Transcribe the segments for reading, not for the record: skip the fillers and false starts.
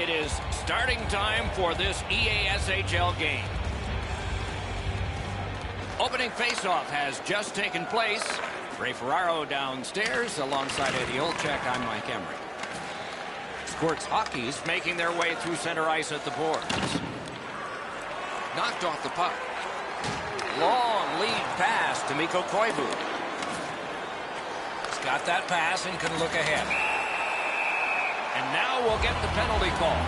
It is starting time for this EASHL game. Opening faceoff has just taken place. Ray Ferraro downstairs alongside Eddie Olczyk. I'm Mike Emery. Squirts Hockey's making their way through center ice at the boards. Knocked off the puck. Long lead pass to Mikko Koivu. He's got that pass and can look ahead. And now we'll get the penalty call.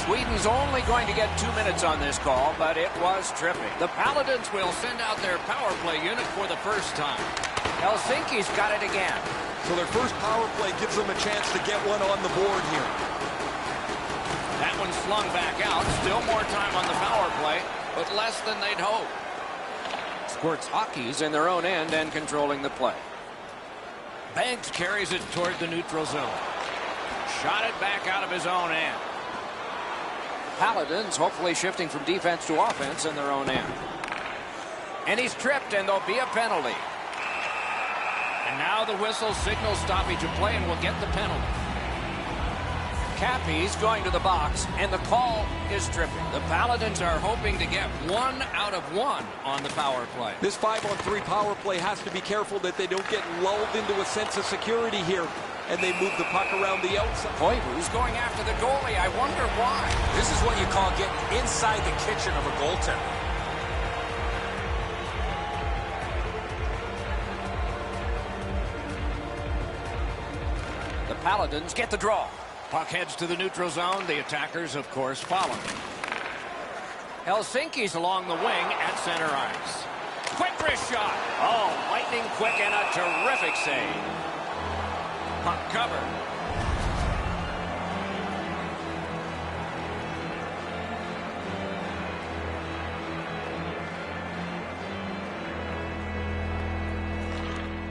Sweden's only going to get 2 minutes on this call, but it was tripping. The Paladins will send out their power play unit for the first time. Helsinki's got it again. So their first power play gives them a chance to get one on the board here. That one slung back out. Still more time on the power play, but less than they'd hoped. Squirts Hockey's in their own end and controlling the play. Banks carries it toward the neutral zone. Shot it back out of his own end. Paladins hopefully shifting from defense to offense in their own end. And he's tripped, and there'll be a penalty. And now the whistle signals stoppage of play and will get the penalty. Cappy's going to the box, and the call is tripping. The Paladins are hoping to get 1 out of 1 on the power play. This 5-on-3 power play has to be careful that they don't get lulled into a sense of security here, and they move the puck around the outside. Koivu's going after the goalie. I wonder why. This is what you call getting inside the kitchen of a goaltender. The Paladins get the draw. Puck heads to the neutral zone. The attackers, of course, follow. Helsinki's along the wing at center ice. Quick wrist shot. Oh, lightning quick and a terrific save. Puck covered.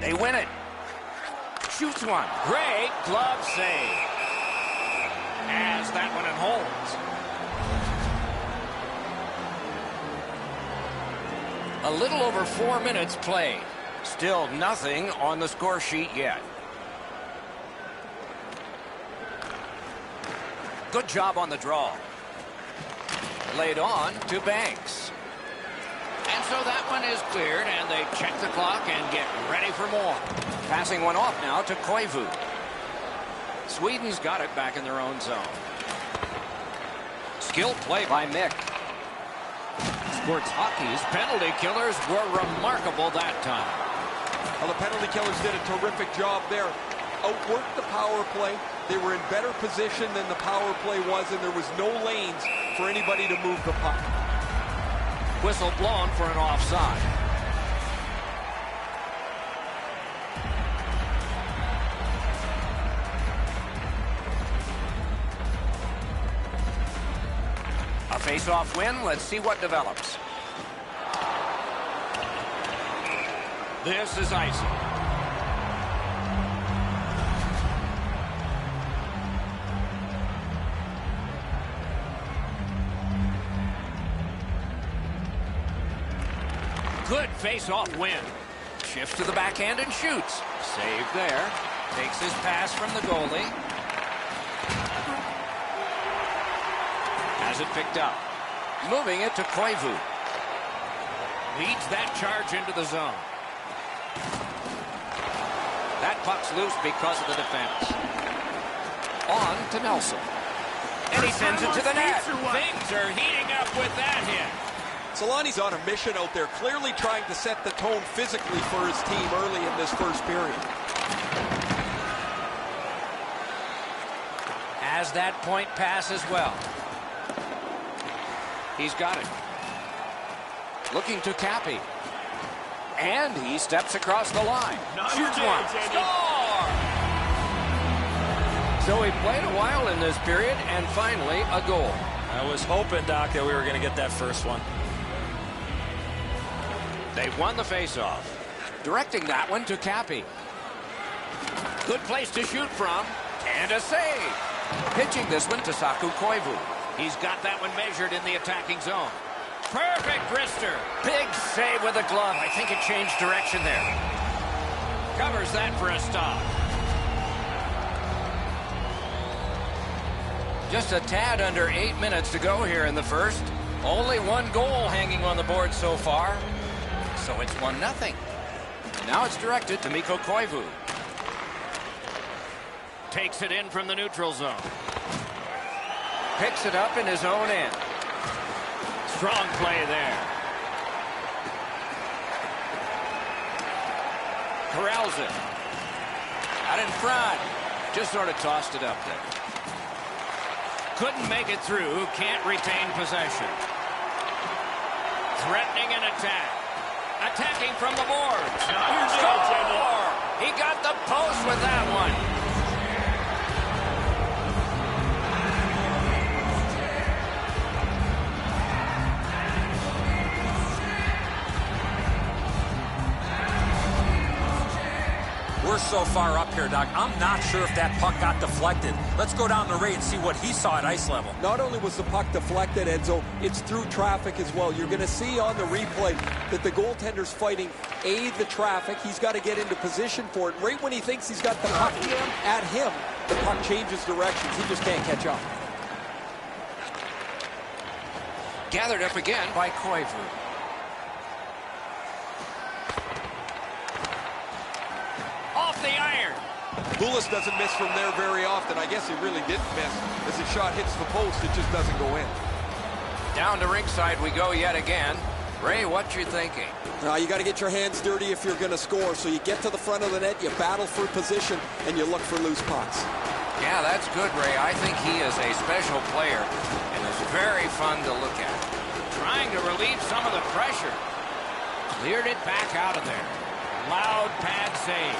They win it. Shoots one. Great glove save. Has that one and holds. A little over 4 minutes played. Still nothing on the score sheet yet. Good job on the draw. Laid on to Banks. And so that one is cleared, and they check the clock and get ready for more. Passing one off now to Koivu. Sweden's got it back in their own zone. Skilled play by Mick. Squirts Hockey's penalty killers were remarkable that time. Well, the penalty killers did a terrific job there. Outworked the power play. They were in better position than the power play was, and there was no lanes for anybody to move the puck. Whistle blown for an offside. A face-off win. Let's see what develops. This is icing. Good face-off win. Shifts to the backhand and shoots. Save there. Takes his pass from the goalie. Has it picked up. Moving it to Koivu. Leads that charge into the zone. That puck's loose because of the defense. On to Nelson. And he sends it to the net. Things are heating up with that hit. Solani's on a mission out there, clearly trying to set the tone physically for his team early in this first period. Has that point pass as well. He's got it. Looking to Cappy. And he steps across the line. Shoots one. Score! So he played a while in this period, and finally a goal. I was hoping, Doc, that we were going to get that first one. They've won the faceoff. Directing that one to Cappy. Good place to shoot from. And a save. Pitching this one to Saku Koivu. He's got that one measured in the attacking zone. Perfect wrister. Big save with a glove. I think it changed direction there. Covers that for a stop. Just a tad under 8 minutes to go here in the first. Only one goal hanging on the board so far. So it's 1-0. Now it's directed to Mikko Koivu. Takes it in from the neutral zone. Picks it up in his own end. Strong play there. Corrals it. Out in front. Just sort of tossed it up there. Couldn't make it through. Can't retain possession. Threatening an attack. Attacking from the boards. Score! He got the post with that one. We're so far up here, Doc. I'm not sure if that puck got deflected. Let's go down to Ray and see what he saw at ice level. Not only was the puck deflected, Enzo, it's through traffic as well. You're going to see on the replay that the goaltender's fighting the traffic. He's got to get into position for it. Right when he thinks he's got the puck at him, the puck changes directions. He just can't catch up. Gathered up again by Koivu. Off the iron. Lewis doesn't miss from there very often. I guess he really didn't miss. As his shot hits the post, it just doesn't go in. Down to ringside we go yet again. Ray, what you thinking? You got to get your hands dirty if you're going to score. So you get to the front of the net, you battle for position, and you look for loose pucks. Yeah, that's good, Ray. I think he is a special player and is very fun to look at. Trying to relieve some of the pressure. Cleared it back out of there. Loud pad save.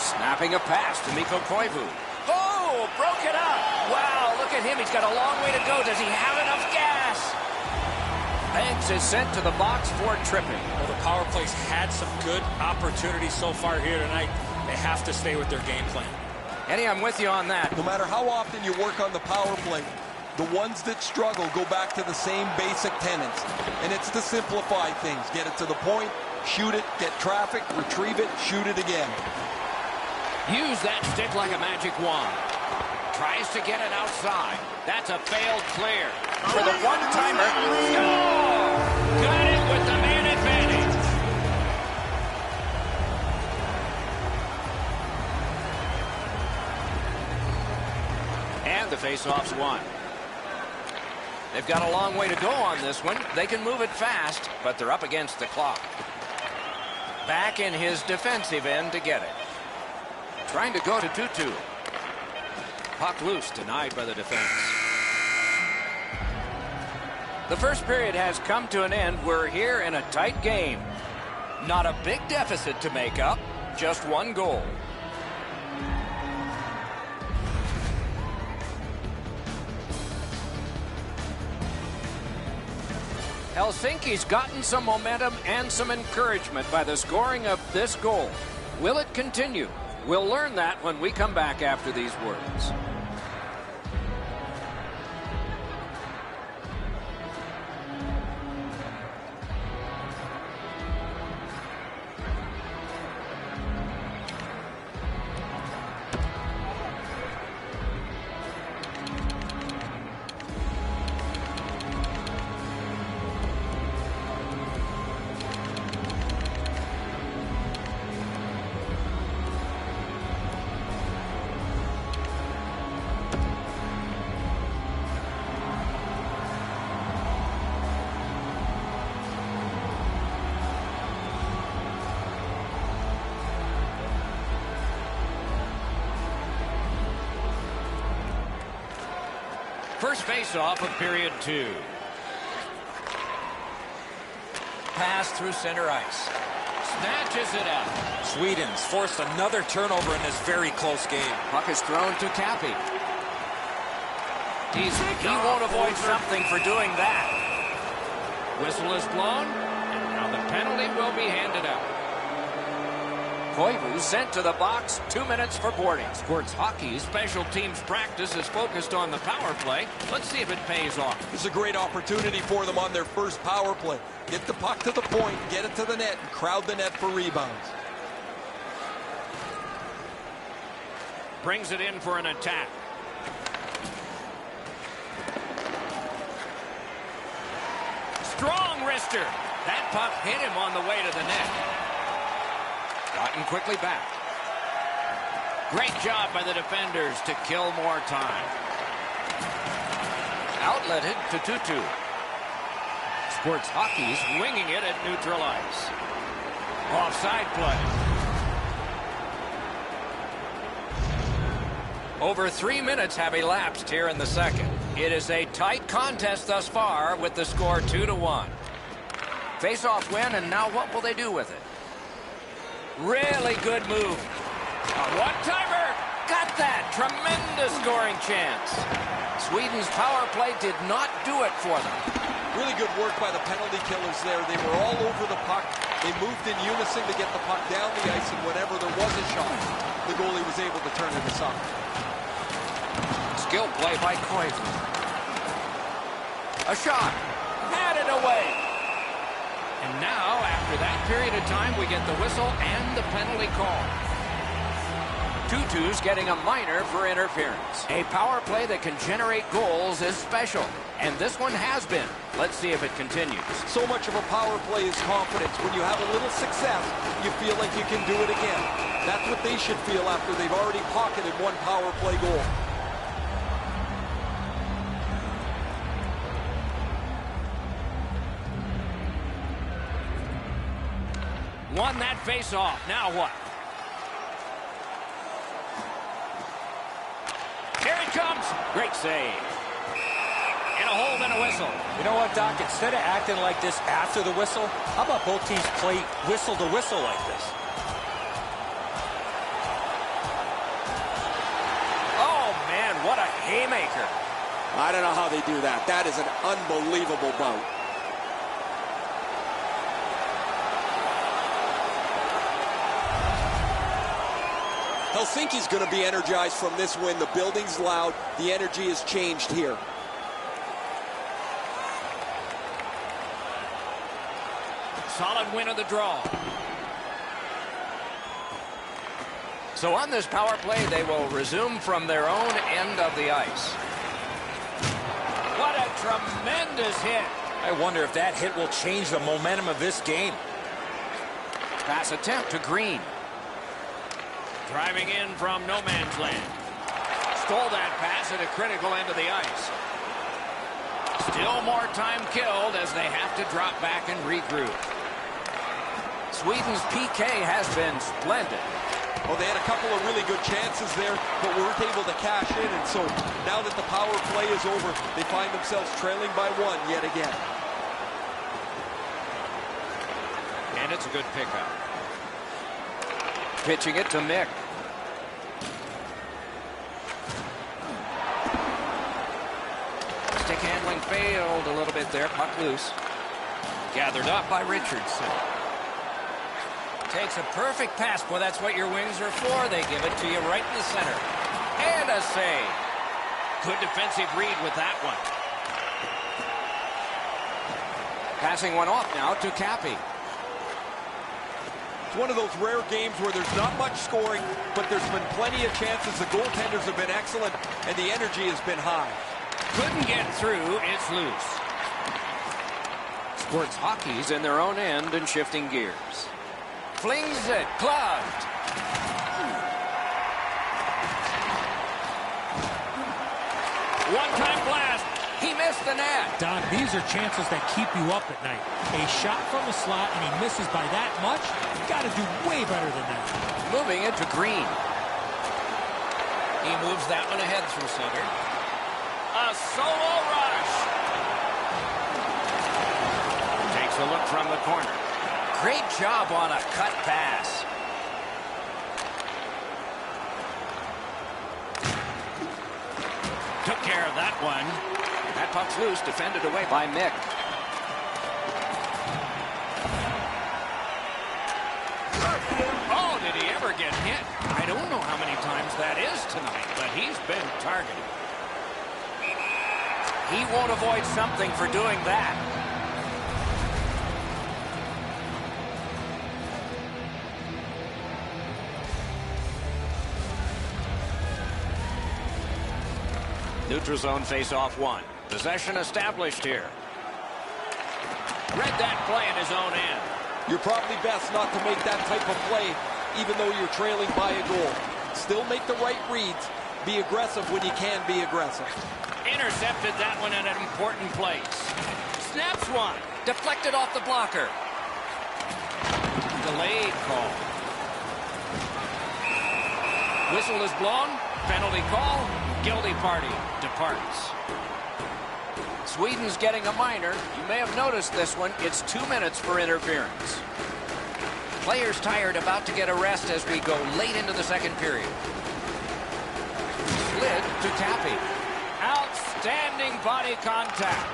Snapping a pass to Mikko Koivu. Oh, broke it up. Wow, look at him. He's got a long way to go. Does he have enough gas? Banks is sent to the box for tripping. Well, the power play's had some good opportunities so far here tonight. They have to stay with their game plan. Eddie, I'm with you on that. No matter how often you work on the power play, the ones that struggle go back to the same basic tenets. And it's to simplify things. Get it to the point, shoot it, get traffic, retrieve it, shoot it again. Use that stick like a magic wand. Tries to get it outside. That's a failed clear. For the one-timer. Score! Got it with the man advantage. And the face-off's won. They've got a long way to go on this one. They can move it fast, but they're up against the clock. Back in his defensive end to get it. Trying to go to 2-2. Puck loose, denied by the defense. The first period has come to an end. We're here in a tight game. Not a big deficit to make up, just one goal. Helsinki's gotten some momentum and some encouragement by the scoring of this goal. Will it continue? We'll learn that when we come back after these words. First face-off of period 2. Pass through center ice. Snatches it out. Sweden's forced another turnover in this very close game. Puck is thrown to Cappy. He won't avoid something for doing that. Whistle is blown, and now the penalty will be handed out. Koivu sent to the box, 2 minutes for boarding. Sports Hockey's special teams practice is focused on the power play. Let's see if it pays off. This is a great opportunity for them on their first power play. Get the puck to the point, get it to the net, and crowd the net for rebounds. Brings it in for an attack. strong wrister. That puck hit him on the way to the net. Gotten quickly back. Great job by the defenders to kill more time. Outletted to Tutu. Sports Hockey's winging it at neutral ice. Offside play. Over 3 minutes have elapsed here in the second. It is a tight contest thus far with the score 2-1. Face-off win, and now what will they do with it? Really good move. A one-timer. Got that. Tremendous scoring chance. Sweden's power play did not do it for them. Really good work by the penalty killers there. They were all over the puck. They moved in unison to get the puck down the ice, and whenever there was a shot, the goalie was able to turn it aside. Skill play by Koivu. A shot. Had it away. And now, after that period of time, we get the whistle and the penalty call. Tutu's getting a minor for interference. A power play that can generate goals is special, and this one has been. Let's see if it continues. So much of a power play is confidence. When you have a little success, you feel like you can do it again. That's what they should feel after they've already pocketed one power play goal. Won that face-off. Now what? Here it comes. Great save. And a hold and a whistle. You know what, Doc? Instead of acting like this after the whistle, how about both teams play whistle to whistle like this? Oh, man, what a haymaker. I don't know how they do that. That is an unbelievable bout. Helsinki's going to be energized from this win. The building's loud. The energy has changed here. Solid win of the draw. So on this power play, they will resume from their own end of the ice. What a tremendous hit. I wonder if that hit will change the momentum of this game. Pass attempt to Green. Driving in from no man's land. Stole that pass at a critical end of the ice. Still more time killed as they have to drop back and regroup. Sweden's PK has been splendid. Well, they had a couple of really good chances there, but weren't able to cash in. And so now that the power play is over, they find themselves trailing by one yet again. And it's a good pickup. Pitching it to Mick. Stick handling failed a little bit there. Puck loose. Gathered up by Richardson. Takes a perfect pass. Boy, that's what your wings are for. They give it to you right in the center. And a save. Good defensive read with that one. Passing one off now to Cappy. It's one of those rare games where there's not much scoring, but there's been plenty of chances. The goaltenders have been excellent, and the energy has been high. Couldn't get through. It's loose. Sports Hockey's in their own end and shifting gears. Flings it. Gloved. One-time blast. He missed the net. Don, these are chances that keep you up at night. A shot from the slot and he misses by that much. You got to do way better than that. Moving it to Green. He moves that one ahead through center. A solo rush. Takes a look from the corner. Great job on a cut pass. Took care of that one. That puck's loose, defended away by Mick. Oh, did he ever get hit? I don't know how many times that is tonight, but he's been targeted. He won't avoid something for doing that. Neutral zone face-off one. Possession established here. Read that play in his own end. You're probably best not to make that type of play, even though you're trailing by a goal. Still make the right reads. Be aggressive when you can be aggressive. Intercepted that one at an important place. Snaps one. Deflected off the blocker. Delayed call. Whistle is blown. Penalty call. Guilty party departs. Sweden's getting a minor. You may have noticed this one. It's 2 minutes for interference. Players tired, about to get a rest as we go late into the second period. Slid to Cappy. Outstanding body contact.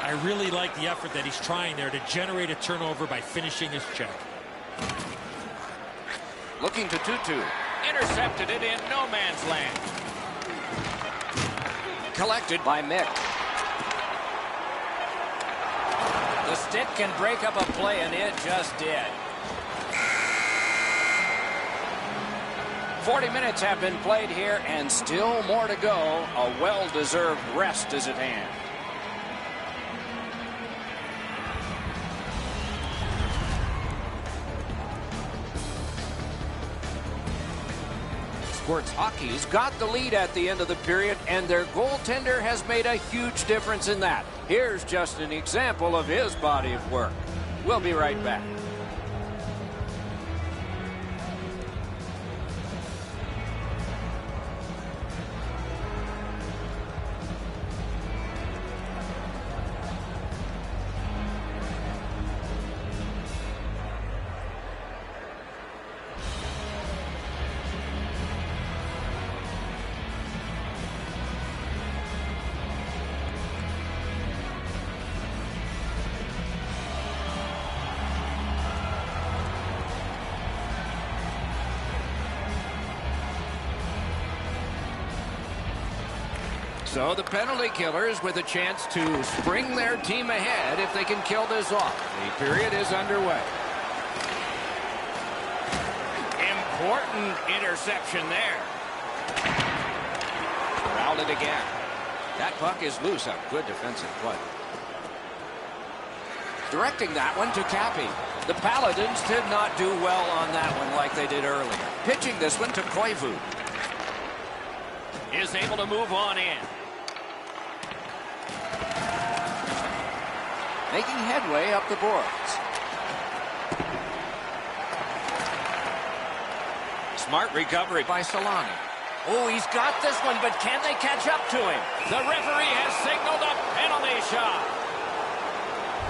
I really like the effort that he's trying there to generate a turnover by finishing his check. Looking to Tutu. Intercepted it in no man's land. Collected by Mick. The stick can break up a play, and it just did. 40 minutes have been played here, and still more to go. A well-deserved rest is at hand. Squirts Hockey's got the lead at the end of the period, and their goaltender has made a huge difference in that. Here's just an example of his body of work. We'll be right back. So the penalty killers with a chance to spring their team ahead if they can kill this off. The period is underway. Important interception there. Routed again. That puck is loose. A good defensive play. Directing that one to Cappy. The Paladins did not do well on that one like they did earlier. Pitching this one to Koivu. Is able to move on in. Making headway up the boards. Smart recovery by Solani. Oh, he's got this one, but can they catch up to him? The referee has signaled a penalty shot.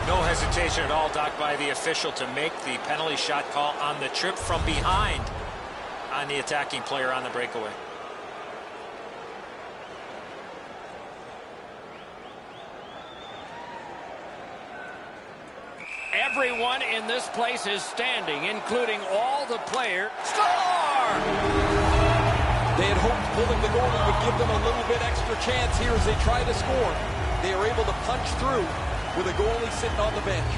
No hesitation at all, Doc, by the official to make the penalty shot call on the trip from behind on the attacking player on the breakaway. Everyone in this place is standing, including all the players. Score! They had hoped pulling the goalie would give them a little bit extra chance here as they try to score. They are able to punch through with a goalie sitting on the bench.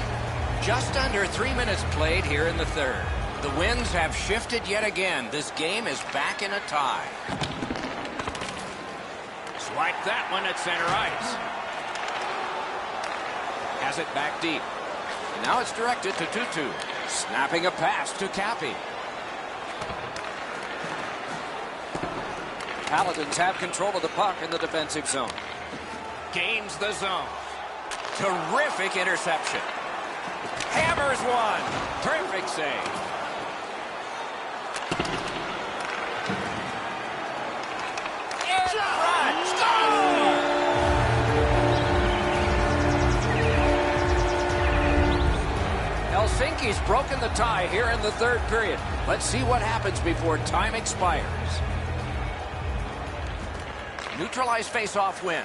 Just under 3 minutes played here in the third. The winds have shifted yet again. This game is back in a tie. Swipe that one at center ice. Has it back deep. Now it's directed to Tutu. Snapping a pass to Cappy. Paladins have control of the puck in the defensive zone. Gains the zone. Terrific interception. Hammers one. Perfect save. In front. Score! Helsinki's broken the tie here in the third period. Let's see what happens before time expires. Neutralized face-off win.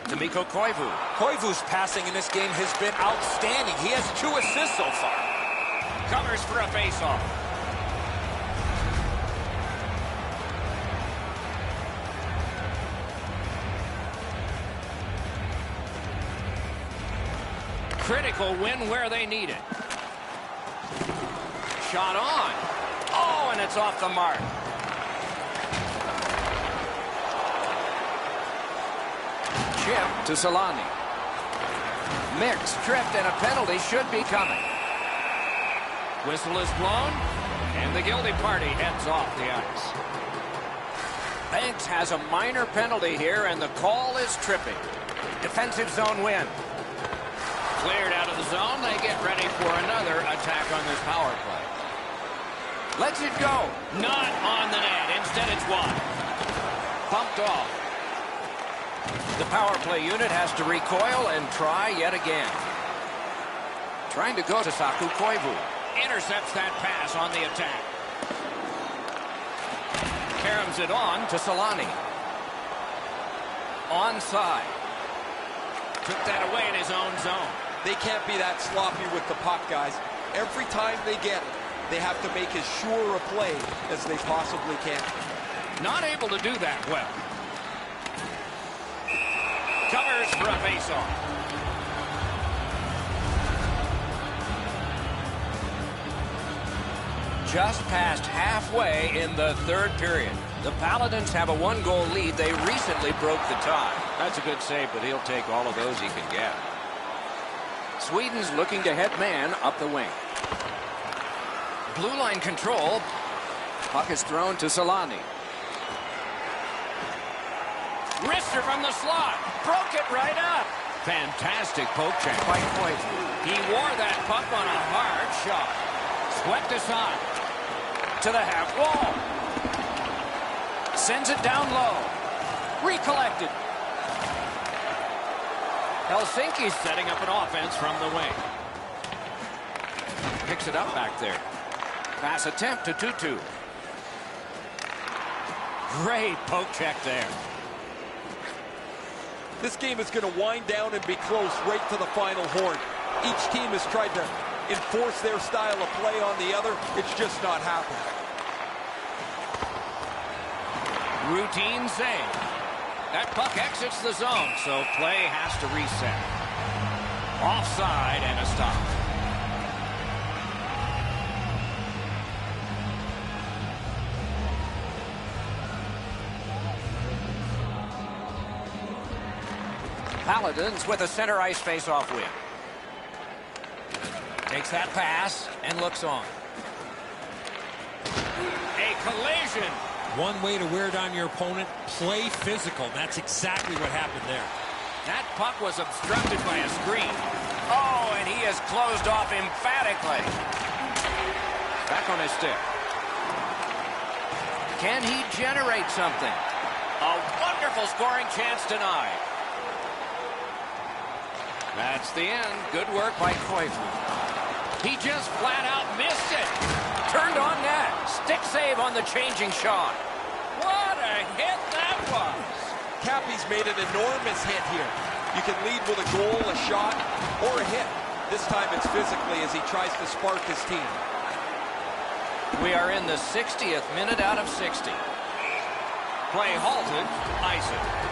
To Mikko Koivu. Koivu's passing in this game has been outstanding. He has 2 assists so far. Covers for a face-off. Critical win where they need it. Shot on. Oh, and it's off the mark. Chip to Solani. Mix tripped and a penalty should be coming. Whistle is blown, and the guilty party heads off the ice. Banks has a minor penalty here, and the call is tripping. Defensive zone win. Cleared out of the zone. They get ready for another attack on this power play. Lets it go. Not on the net. Instead, it's wide. Bumped off. The power play unit has to recoil and try yet again. Trying to go to Saku Koivu. Intercepts that pass on the attack. Caroms it on to Solani. Onside. Took that away in his own zone. They can't be that sloppy with the puck, guys. Every time they get it, they have to make as sure a play as they possibly can. Not able to do that well. Covers for a faceoff. Just past halfway in the third period. The Paladins have a one-goal lead. They recently broke the tie. That's a good save, but he'll take all of those he can get. Sweden's looking to head man up the wing. Blue line control. Puck is thrown to Solani. Wrister from the slot. Broke it right up. Fantastic poke check by Koivu. He wore that puck on a hard shot. Swept aside. To the half wall. Sends it down low. Recollected. Helsinki's setting up an offense from the wing. Picks it up back there. Pass attempt to Tutu. Great poke check there. This game is going to wind down and be close right to the final horn. Each team has tried to enforce their style of play on the other. It's just not happening. Routine save. That puck exits the zone, so play has to reset. Offside and a stop. Paladins with a center ice face-off win. Takes that pass and looks on. A collision. One way to wear down your opponent, play physical. That's exactly what happened there. That puck was obstructed by a screen. Oh, and he is closed off emphatically. Back on his stick. Can he generate something? A wonderful scoring chance denied. That's the end. Good work by Koivu. He just flat out missed it. Turned on net. Stick save on the changing shot. What a hit that was. Cappy's made an enormous hit here. You can lead with a goal, a shot, or a hit. This time it's physically as he tries to spark his team. We are in the 60th minute out of 60. Play halted. Ice it.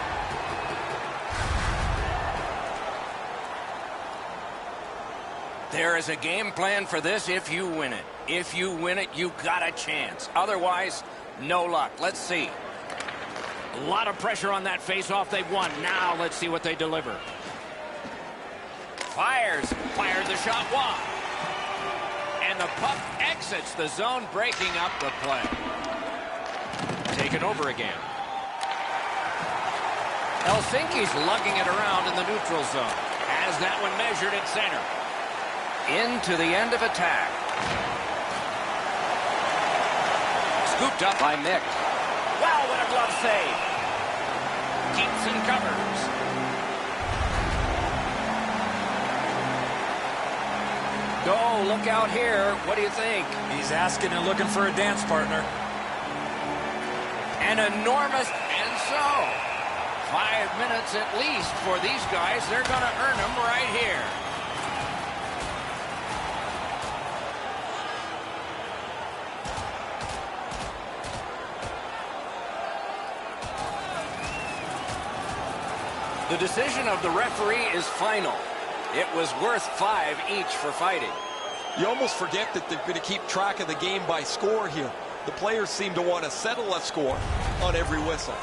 There is a game plan for this if you win it. If you win it, you got a chance. Otherwise, no luck. Let's see. A lot of pressure on that face-off. They've won. Now let's see what they deliver. Fires. Fired the shot wide. And the puck exits the zone, breaking up the play. Taken over again. Helsinki's lugging it around in the neutral zone. Has that one measured at center. Into the end of attack. Scooped up by Mick. Wow, what a glove save. Keeps and covers. Go, look out here. What do you think? He's asking and looking for a dance partner. An enormous, and so 5 minutes at least for these guys. They're going to earn them right here. The decision of the referee is final. It was worth 5 each for fighting. You almost forget that they're going to keep track of the game by score here. The players seem to want to settle a score on every whistle.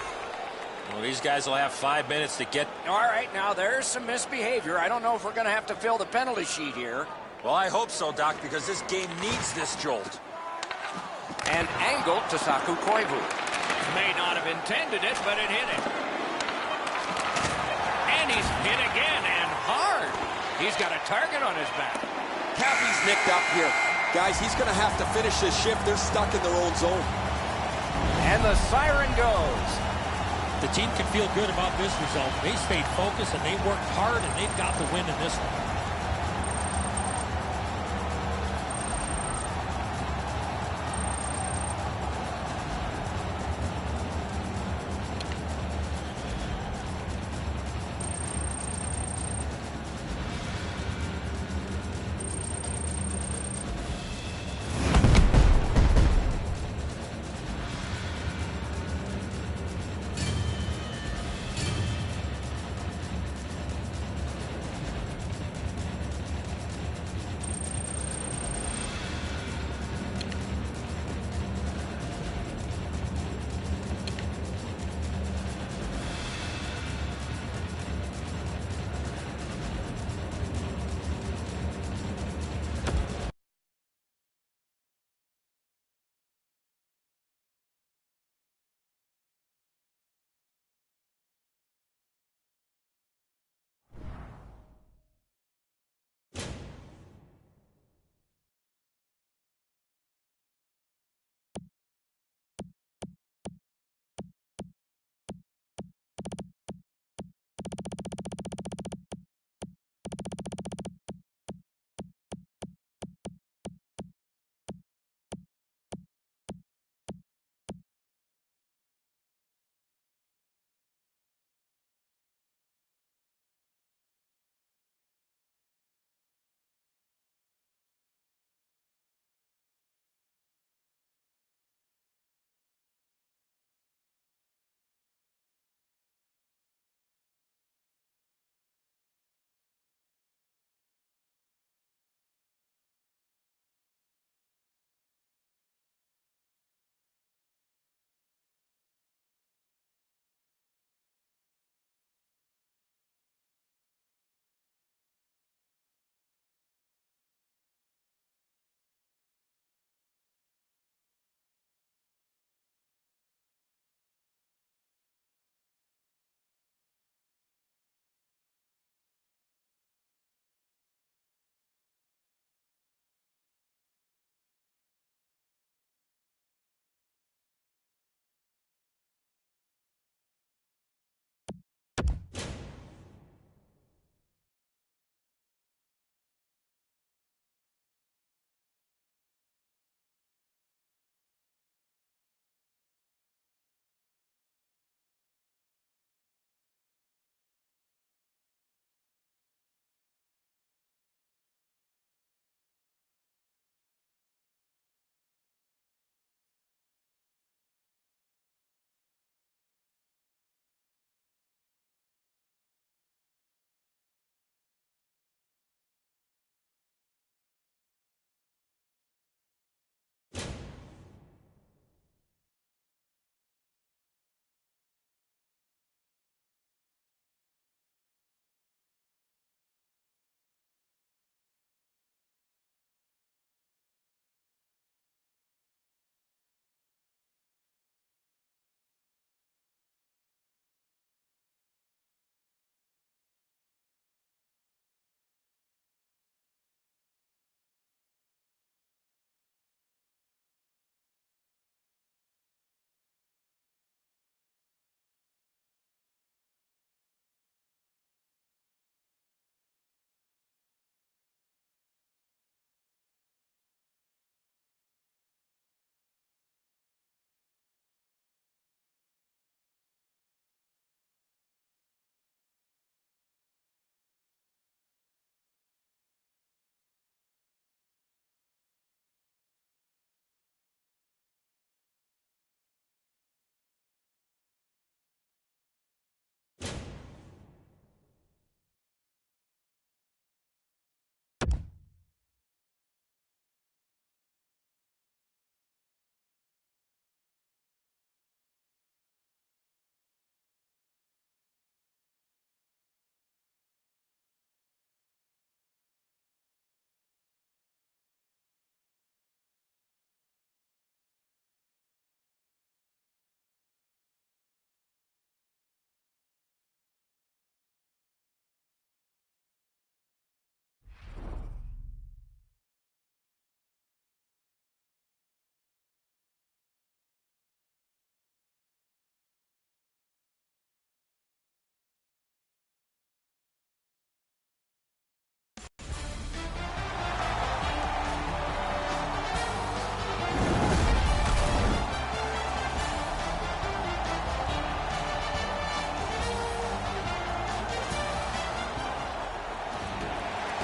Well, these guys will have 5 minutes to get. All right, now there's some misbehavior. I don't know if we're going to have to fill the penalty sheet here. Well, I hope so, Doc, because this game needs this jolt. And angled to Saku Koivu. May not have intended it, but it hit him. And he's hit again, and hard. He's got a target on his back. Cappy's nicked up here. Guys, he's going to have to finish this shift. They're stuck in their own zone. And the siren goes. The team can feel good about this result. They stayed focused and they worked hard, and they've got the win in this one.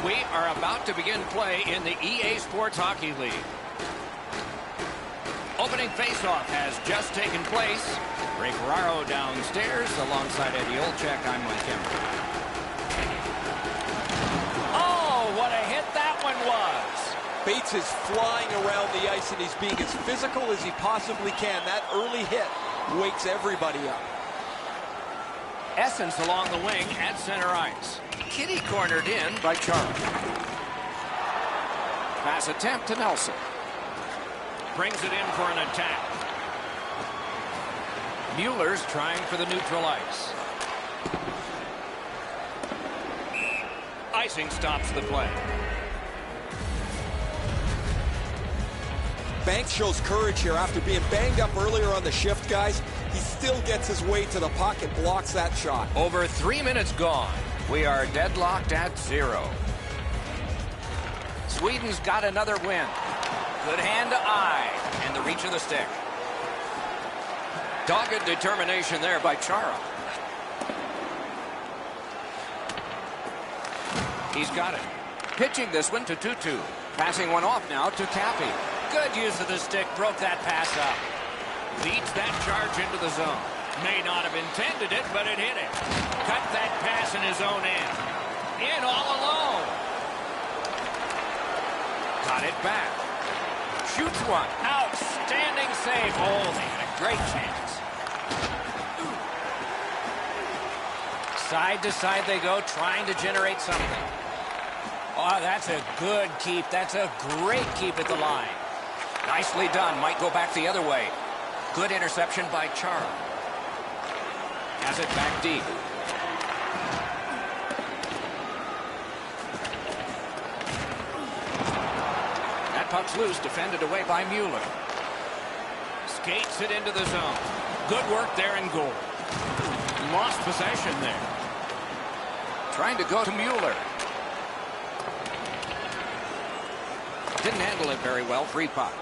We are about to begin play in the EA Sports Hockey League. Opening faceoff has just taken place. Ray Ferraro downstairs alongside Eddie Olczyk. I'm Mike Emrick. Oh, what a hit that one was. Bates is flying around the ice, and he's being as physical as he possibly can. That early hit wakes everybody up. Essence along the wing at center ice. Kitty cornered in by Chara. Pass attempt to Nelson. Brings it in for an attack. Mueller's trying for the neutral ice. Icing stops the play. Banks shows courage here after being banged up earlier on the shift, guys. He still gets his way to the puck and blocks that shot. Over 3 minutes gone. We are deadlocked at 0. Sweden's got another win. Good hand to eye and the reach of the stick. Dogged determination there by Chara. He's got it. Pitching this one to Tutu. Passing one off now to Cappy. Good use of the stick. Broke that pass up. Leads that charge into the zone. May not have intended it, but it hit him. Cut that pass in his own end. In all alone. Got it back. Shoots one. Outstanding save. Oh, they had a great chance. Side to side they go, trying to generate something. Oh, that's a good keep. That's a great keep at the line. Nicely done. Might go back the other way. Good interception by Chara. Has it back deep. That puck's loose, defended away by Mueller. Skates it into the zone. Good work there in goal. Lost possession there. Trying to go to Mueller. Didn't handle it very well. Free puck.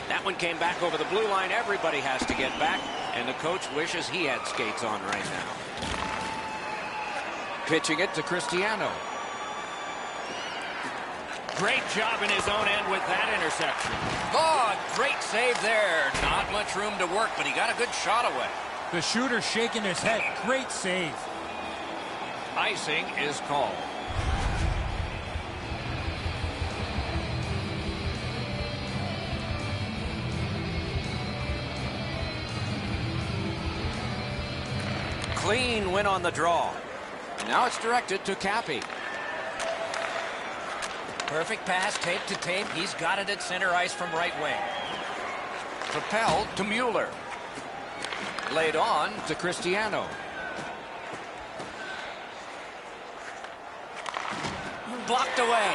That one came back over the blue line. Everybody has to get back, and the coach wishes he had skates on right now. Pitching it to Cristiano. Great job in his own end with that interception. Oh, great save there. Not much room to work, but he got a good shot away. The shooter shaking his head. Great save. Icing is called. Clean win on the draw. And now it's directed to Cappy. Perfect pass, tape to tape. He's got it at center ice from right wing. Propelled to Mueller. Laid on to Cristiano. Blocked away.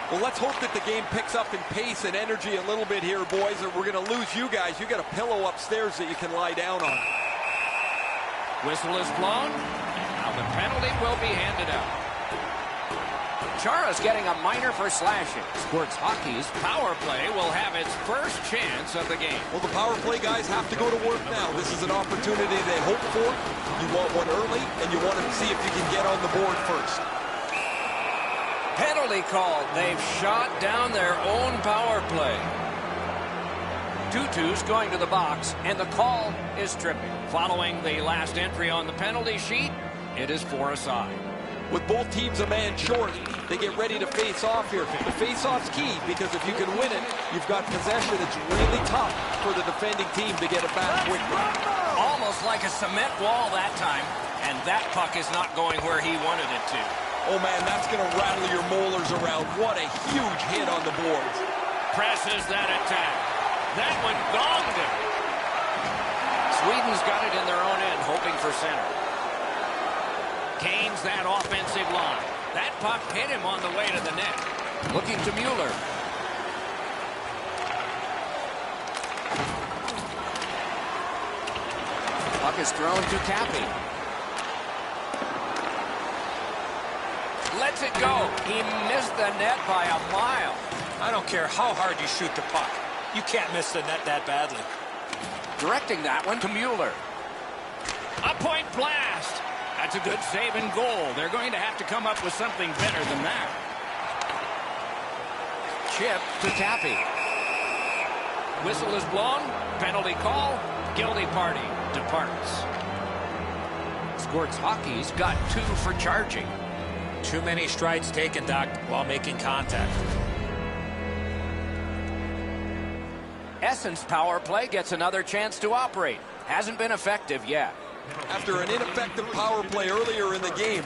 Well, let's hope that the game picks up in pace and energy a little bit here, boys, or we're going to lose you guys. You got a pillow upstairs that you can lie down on. Whistle is blown. Now the penalty will be handed out. Chara's getting a minor for slashing. Sports Hockey's power play will have its first chance of the game. Well, the power play guys have to go to work now. This is an opportunity they hope for. You want one early, and you want to see if you can get on the board first. Penalty called. They've shot down their own power play. Tutu's going to the box, and the call is tripping. Following the last entry on the penalty sheet, it is 4 aside. With both teams a man short, they get ready to face off here. The face-off's key, because if you can win it, you've got possession. It's really tough for the defending team to get it back quickly. Almost like a cement wall that time, and that puck is not going where he wanted it to. Oh, man, that's going to rattle your molars around. What a huge hit on the boards. Presses that attack. That one gonged him. Sweden's got it in their own end, hoping for center. Canes that offensive line. That puck hit him on the way to the net. Looking to Mueller. Puck is thrown to Cappy. Lets it go. He missed the net by a mile. I don't care how hard you shoot the puck. You can't miss the net that badly. Directing that one to Mueller. A point blast. That's a good save and goal. They're going to have to come up with something better than that. Chip to Cappy. Whistle is blown. Penalty call. Guilty party departs. Squirts Hockey's got 2 for charging. Too many strides taken, Doc, while making contact. Essence power play gets another chance to operate. Hasn't been effective yet. After an ineffective power play earlier in the game,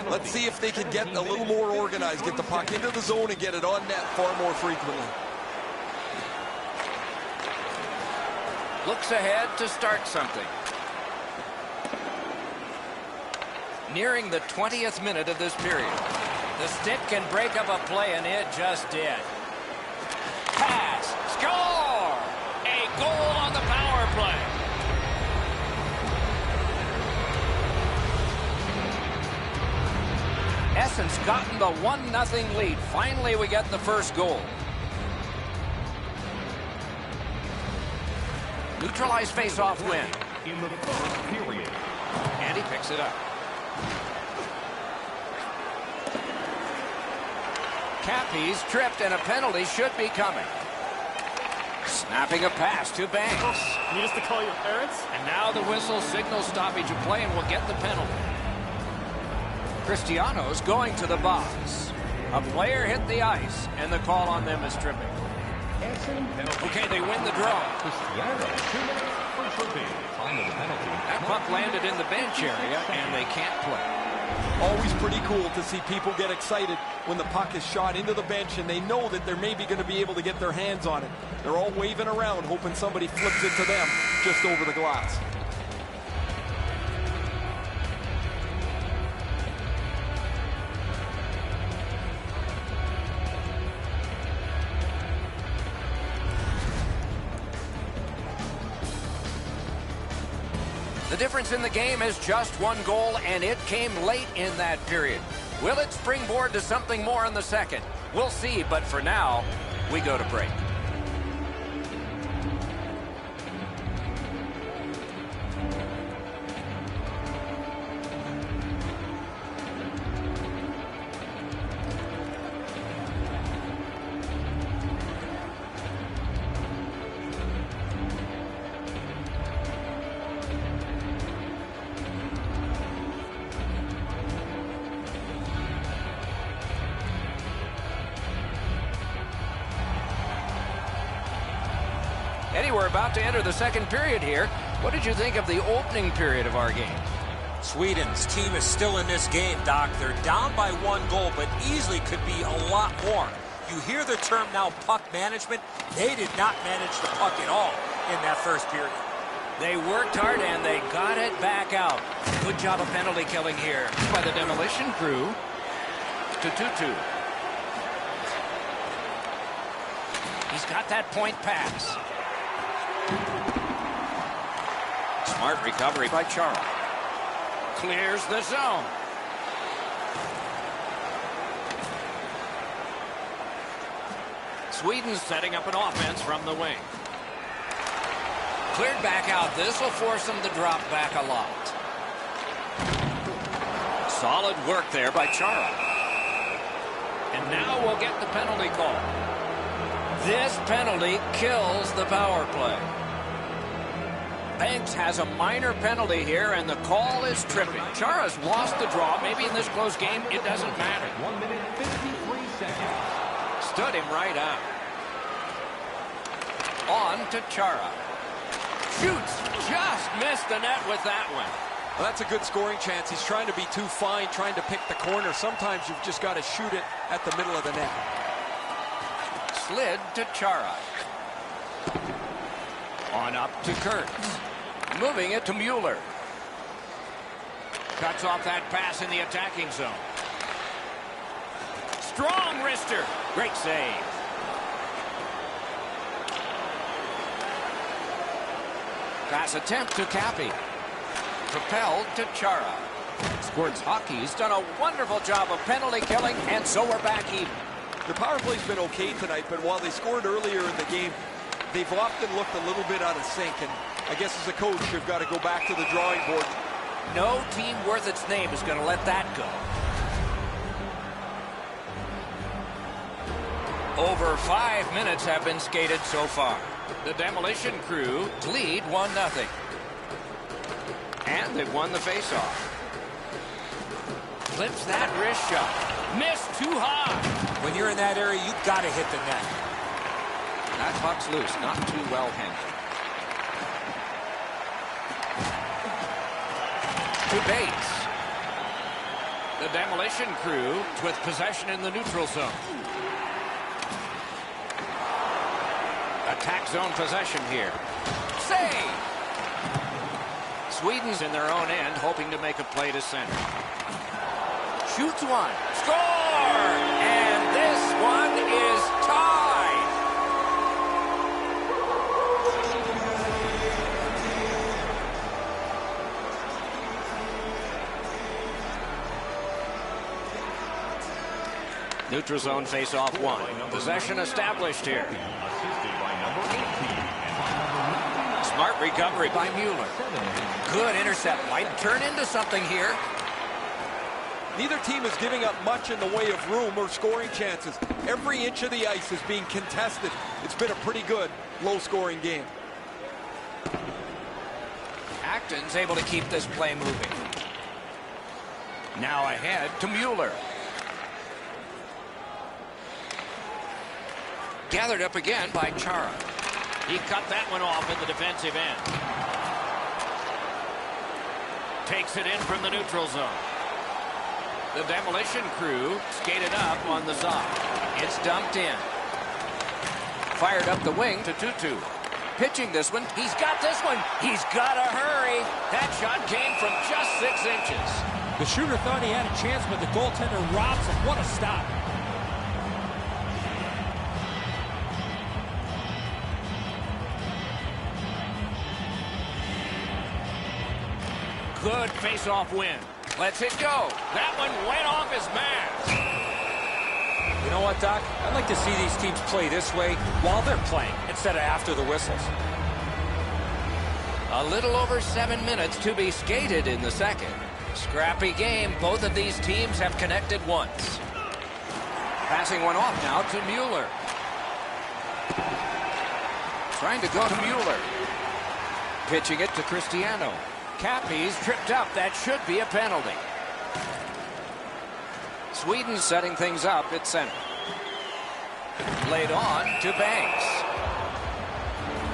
let's see if they can get a little more organized, get the puck into the zone and get it on net far more frequently. Looks ahead to start something. Nearing the 20th minute of this period. The stick can break up a play, and it just did. Pass. Score! A goal on the power play. Essence gotten the 1-0 lead. Finally, we get the first goal. Neutralized face-off win. In the third period. And he picks it up. Cappy's tripped, and a penalty should be coming. Snapping a pass to Banks. Need us to call your parents? And now the whistle signals stoppage of play, and we'll get the penalty. Cristiano's going to the box. A player hit the ice, and the call on them is tripping. Okay, they win the draw. Cristiano, 2 minutes for tripping. Time of the penalty. That puck landed in the bench area, and they can't play. Always pretty cool to see people get excited when the puck is shot into the bench and they know that they're maybe going to be able to get their hands on it. They're all waving around, hoping somebody flips it to them just over the glass. The difference in the game is just 1 goal, and it came late in that period. Will it springboard to something more in the second? We'll see, but for now, we go to break. Eddie, we're about to enter the second period here. What did you think of the opening period of our game? Sweden's team is still in this game, Doc. They're down by 1 goal, but easily could be a lot more. You hear the term now, puck management. They did not manage the puck at all in that first period. They worked hard, and they got it back out. Good job of penalty killing here by the demolition crew. To Tutu. He's got that point pass. Smart recovery by Chara. Clears the zone. Sweden setting up an offense from the wing. Cleared back out. This will force them to drop back a lot. Solid work there by Chara. And now we'll get the penalty call. This penalty kills the power play. Banks has a minor penalty here, and the call is tripping. Chara's lost the draw. Maybe in this close game, it doesn't matter. 1 minute, 53 seconds. Stood him right out. On to Chara. Shoots. Just missed the net with that one. Well, that's a good scoring chance. He's trying to be too fine, trying to pick the corner. Sometimes you've just got to shoot it at the middle of the net. Slid to Chara. On up to Kurtz. Moving it to Mueller. Cuts off that pass in the attacking zone. Strong wrister. Great save. Pass attempt to Cappy. Propelled to Chara. Squirts Hockey's done a wonderful job of penalty killing, and so we're back even. The power play's been okay tonight, but while they scored earlier in the game, they've often looked a little bit out of sync, and I guess as a coach, you've got to go back to the drawing board No team worth its name is going to let that go. Over 5 minutes have been skated so far. The Demolition Crew lead 1-0. And they've won the faceoff. Flips that wrist shot. Missed too high. When you're in that area, you've got to hit the net. That puck's loose, not too well handled. To Bates. The Demolition Crew with possession in the neutral zone. Attack zone possession here. Save! Sweden's in their own end, hoping to make a play to center. Shoots one. Score! And this one is tied. Neutral zone face-off one. Possession established here. Assisted by number 18. Smart recovery by Mueller. Good intercept. Might turn into something here. Neither team is giving up much in the way of room or scoring chances. Every inch of the ice is being contested. It's been a pretty good, low-scoring game. Acton's able to keep this play moving. Now ahead to Mueller. Gathered up again by Chara. He cut that one off in the defensive end. Takes it in from the neutral zone. The Demolition Crew skated up on the side. It's dumped in. Fired up the wing to Tutu. Pitching this one. He's got this one. He's got to hurry. That shot came from just 6 inches. The shooter thought he had a chance, but the goaltender robs him. What a stop. Good face-off win. Let's it go. That one went off his mask. You know what, Doc? I'd like to see these teams play this way while they're playing instead of after the whistles. A little over 7 minutes to be skated in the second. Scrappy game. Both of these teams have connected once. Passing one off now to Mueller. Trying to go to Mueller. Pitching it to Cristiano. Cappy's tripped up. That should be a penalty. Sweden setting things up at center. Laid on to Banks.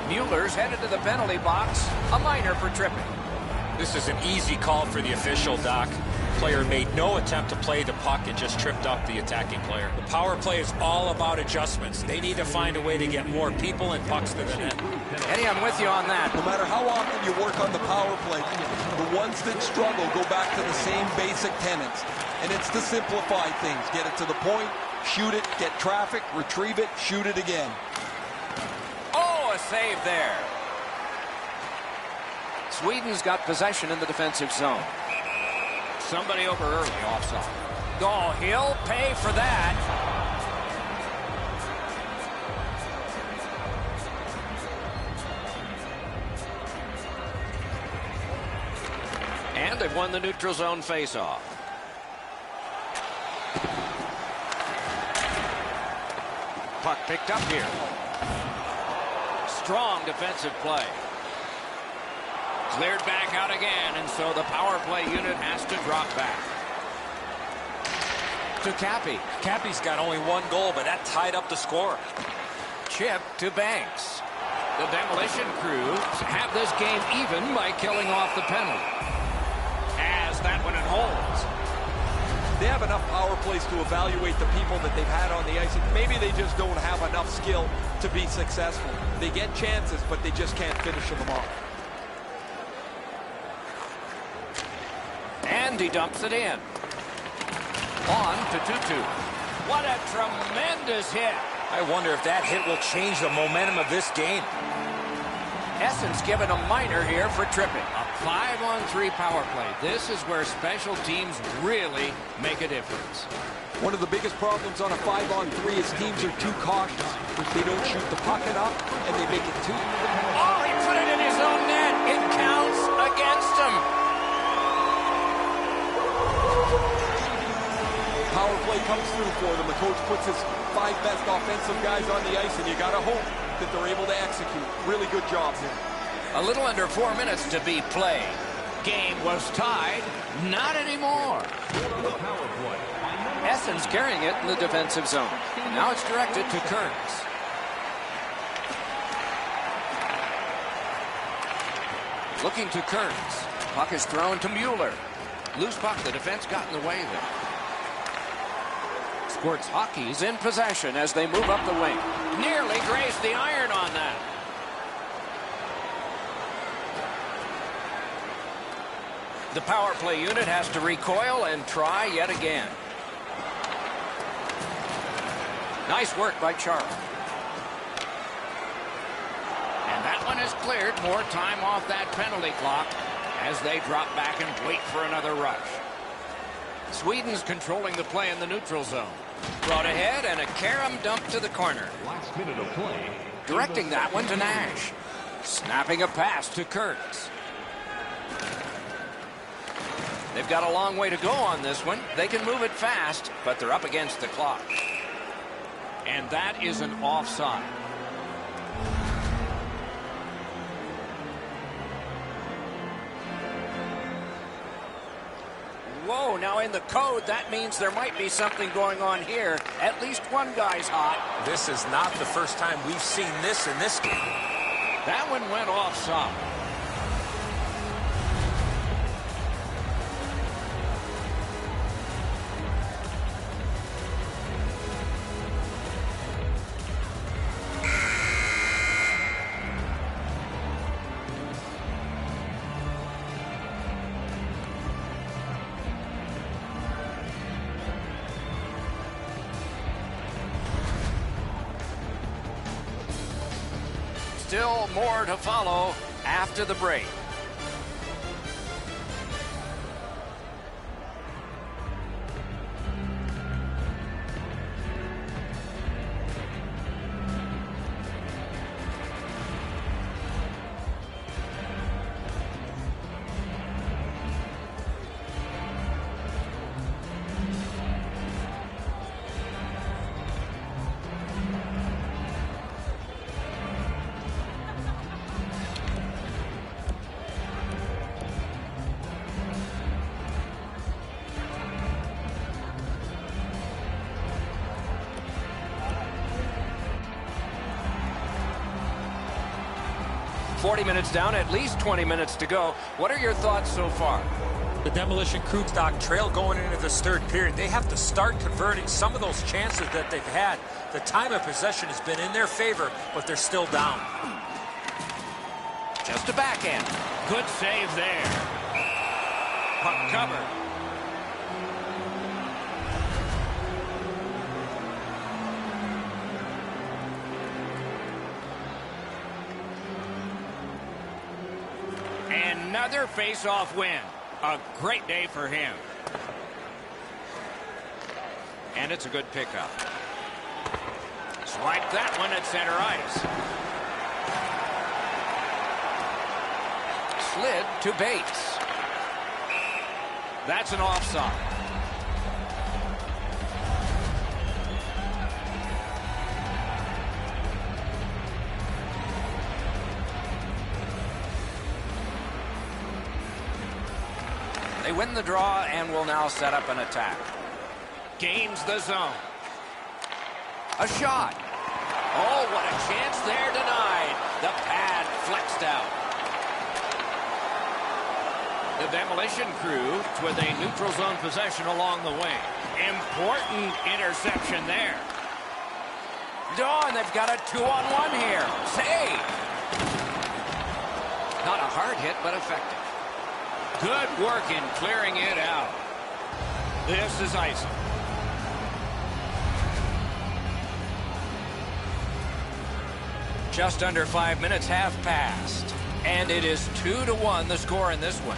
Mueller's headed to the penalty box. A minor for tripping. This is an easy call for the official, Doc. Player made no attempt to play the puck and just tripped up the attacking player. The power play is all about adjustments. They need to find a way to get more people and pucks to the net. Eddie, I'm with you on that. No matter how often you work on the power play, the ones that struggle go back to the same basic tenets. And it's to simplify things. Get it to the point, shoot it, get traffic, retrieve it, shoot it again. Oh, a save there. Sweden's got possession in the defensive zone. Somebody over early, offside. Oh, he'll pay for that. And they've won the neutral zone faceoff. Puck picked up here. Strong defensive play. Cleared back out again, and so the power play unit has to drop back. To Cappy. Cappy's got only 1 goal, but that tied up the score. Chip to Banks. The Demolition Crew have this game even by killing off the penalty. As that one it holds. They have enough power plays to evaluate the people that they've had on the ice. And maybe they just don't have enough skill to be successful. They get chances, but they just can't finish them off. And he dumps it in. On to Tutu. What a tremendous hit. I wonder if that hit will change the momentum of this game. Essence given a minor here for tripping. A 5-on-3 power play. This is where special teams really make a difference. One of the biggest problems on a 5-on-3 is teams are too cautious. They don't shoot the puck enough, and they make it too. Oh, he put it in his own net. It counts against him. really comes through for them. The coach puts his 5 best offensive guys on the ice, and you got to hope that they're able to execute. Really good job here. A little under 4 minutes to be played. Game was tied. Not anymore. Power play. Essens carrying it in the defensive zone. Now it's directed to Kearns. Looking to Kearns. Puck is thrown to Mueller. Loose puck. The defense got in the way there. Squirts Hockey's in possession as they move up the wing. Nearly grazed the iron on that. The power play unit has to recoil and try yet again. Nice work by Charlie. And that one is cleared. More time off that penalty clock as they drop back and wait for another rush. Sweden's controlling the play in the neutral zone. Brought ahead and a carom dump to the corner. Last minute of play. Directing that one to Nash. Snapping a pass to Kearns. They've got a long way to go on this one. They can move it fast, but they're up against the clock. And that is an offside. Whoa, now in the code, that means there might be something going on here. At least one guy's hot. This is not the first time we've seen this in this game. That one went offside. Still more to follow after the break. .40 minutes down, at least 20 minutes to go. What are your thoughts so far? The demolition crew Doc, trail going into this third period. They have to start converting some of those chances that they've had. The time of possession has been in their favor, but they're still down. Just a backhand. Good save there. Puck covered. Another face-off win. A great day for him. And it's a good pickup. Swipe that one at center ice. Slid to Bates. That's an offside. They win the draw and will now set up an attack. Gains the zone. A shot. Oh, what a chance there denied. The pad flexed out. The demolition crew with a neutral zone possession along the way. Important interception there. Oh, and they've got a 2-on-1 here. Save. Not a hard hit, but effective. Good work in clearing it out. This is icing. Just under 5 minutes have passed. And it is 2-1 the score in this one.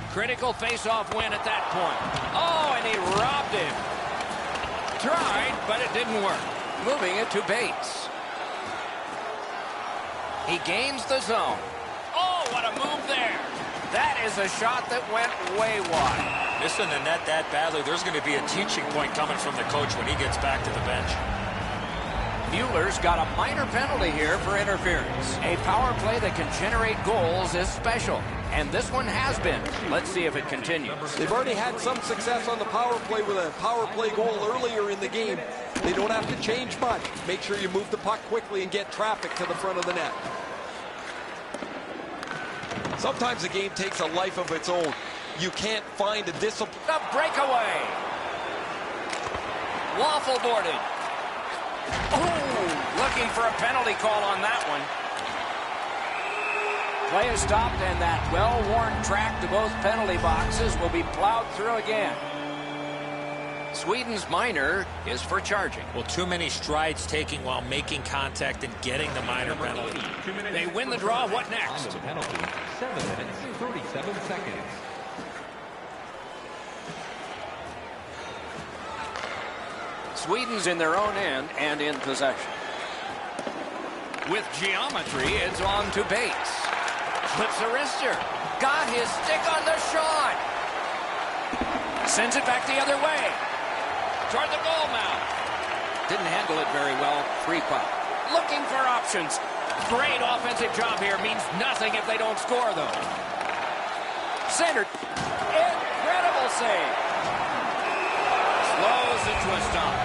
Critical face-off win at that point. Oh, and he robbed him. Tried, but it didn't work. Moving it to Bates. He gains the zone. Oh, what a move there. That is a shot that went way wide. Missing the net that badly, there's going to be a teaching point coming from the coach when he gets back to the bench. Mueller's got a minor penalty here for interference. A power play that can generate goals is special, and this one has been. Let's see if it continues. They've already had some success on the power play with a power play goal earlier in the game. They don't have to change much. Make sure you move the puck quickly and get traffic to the front of the net. Sometimes the game takes a life of its own. You can't find a discipline. The breakaway. Waffle boarded. Oh, looking for a penalty call on that one. Play is stopped, and that well-worn track to both penalty boxes will be plowed through again. Sweden's minor is for charging. Well, too many strides taking while making contact and getting the minor penalty. They win the draw. What Time next? of the penalty, 7 minutes, 37 seconds. Sweden's in their own end and in possession. With geometry, it's on to Bates. Flips a wrister. Got his stick on the shot. Sends it back the other way. Toward the goal mouth. Didn't handle it very well. Free puck. Looking for options. Great offensive job here. Means nothing if they don't score, though. Centered. Incredible save. Slows it to a stop.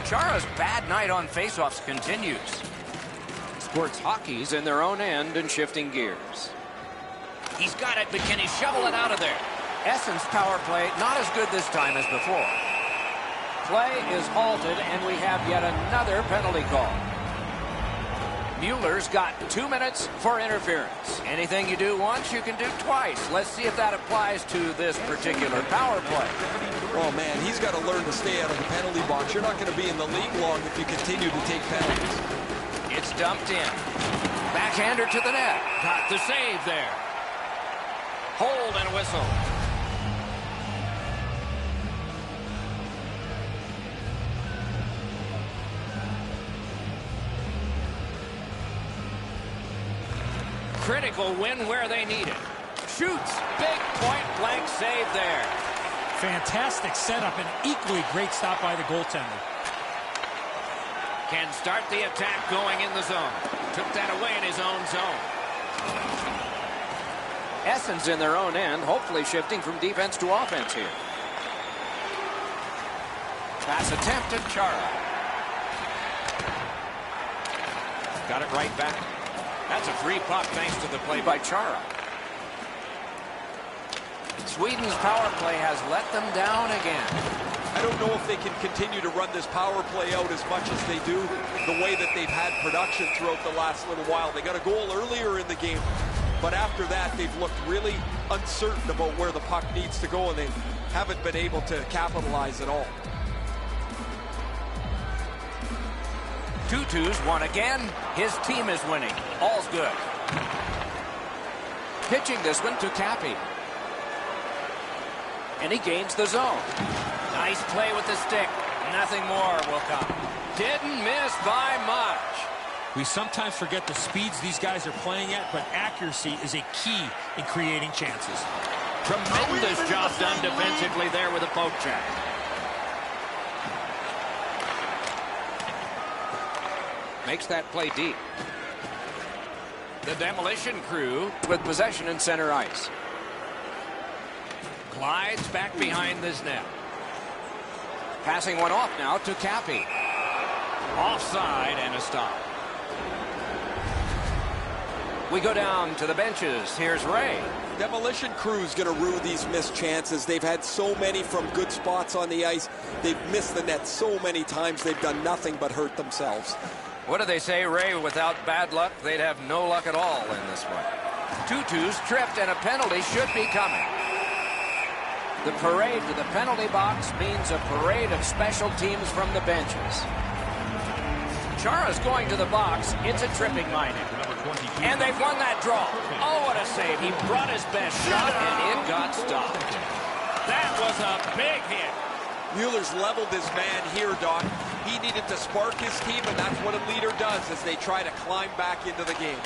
Chara's bad night on faceoffs continues. Sports hockey's in their own end and shifting gears. He's got it, but can he shovel it out of there? Essence power play not as good this time as before. Play is halted, and we have yet another penalty call. Mueller's got 2 minutes for interference. Anything you do once, you can do twice. Let's see if that applies to this particular power play. Oh, man, he's got to learn to stay out of the penalty box. You're not going to be in the league long if you continue to take penalties. It's dumped in. Backhander to the net. Got the save there. Hold and whistle. Critical win where they need it. Shoots. Big point-blank save there. Fantastic setup and equally great stop by the goaltender. Can start the attack going in the zone. Took that away in his own zone. Essence in their own end, hopefully shifting from defense to offense here. Pass attempt at Chara. Got it right back. That's a free puck thanks to the play by Chara. Sweden's power play has let them down again. I don't know if they can continue to run this power play out as much as they do, the way that they've had production throughout the last little while. They got a goal earlier in the game, but after that, they've looked really uncertain about where the puck needs to go, and they haven't been able to capitalize at all. 2-2's won again. His team is winning. All's good. Pitching this one to Cappy. And he gains the zone. Nice play with the stick. Nothing more will come. Didn't miss by much. We sometimes forget the speeds these guys are playing at, but accuracy is a key in creating chances. Tremendous job done defensively there with a poke check. Makes that play deep. The demolition crew with possession in center ice. Glides back behind this net. Passing one off now to Cappy. Offside and a stop. We go down to the benches. Here's Ray. Demolition crew's going to rue these missed chances. They've had so many from good spots on the ice. They've missed the net so many times. They've done nothing but hurt themselves. What do they say, Ray? Without bad luck, they'd have no luck at all in this one. 2-2's tripped, and a penalty should be coming. The parade to the penalty box means a parade of special teams from the benches. Chara's going to the box. It's a tripping minor. And they've won that draw. Oh, what a save. He brought his best shot, and it got stopped. That was a big hit. Mueller's leveled his man here, Doc. He needed to spark his team, and that's what a leader does as they try to climb back into the game.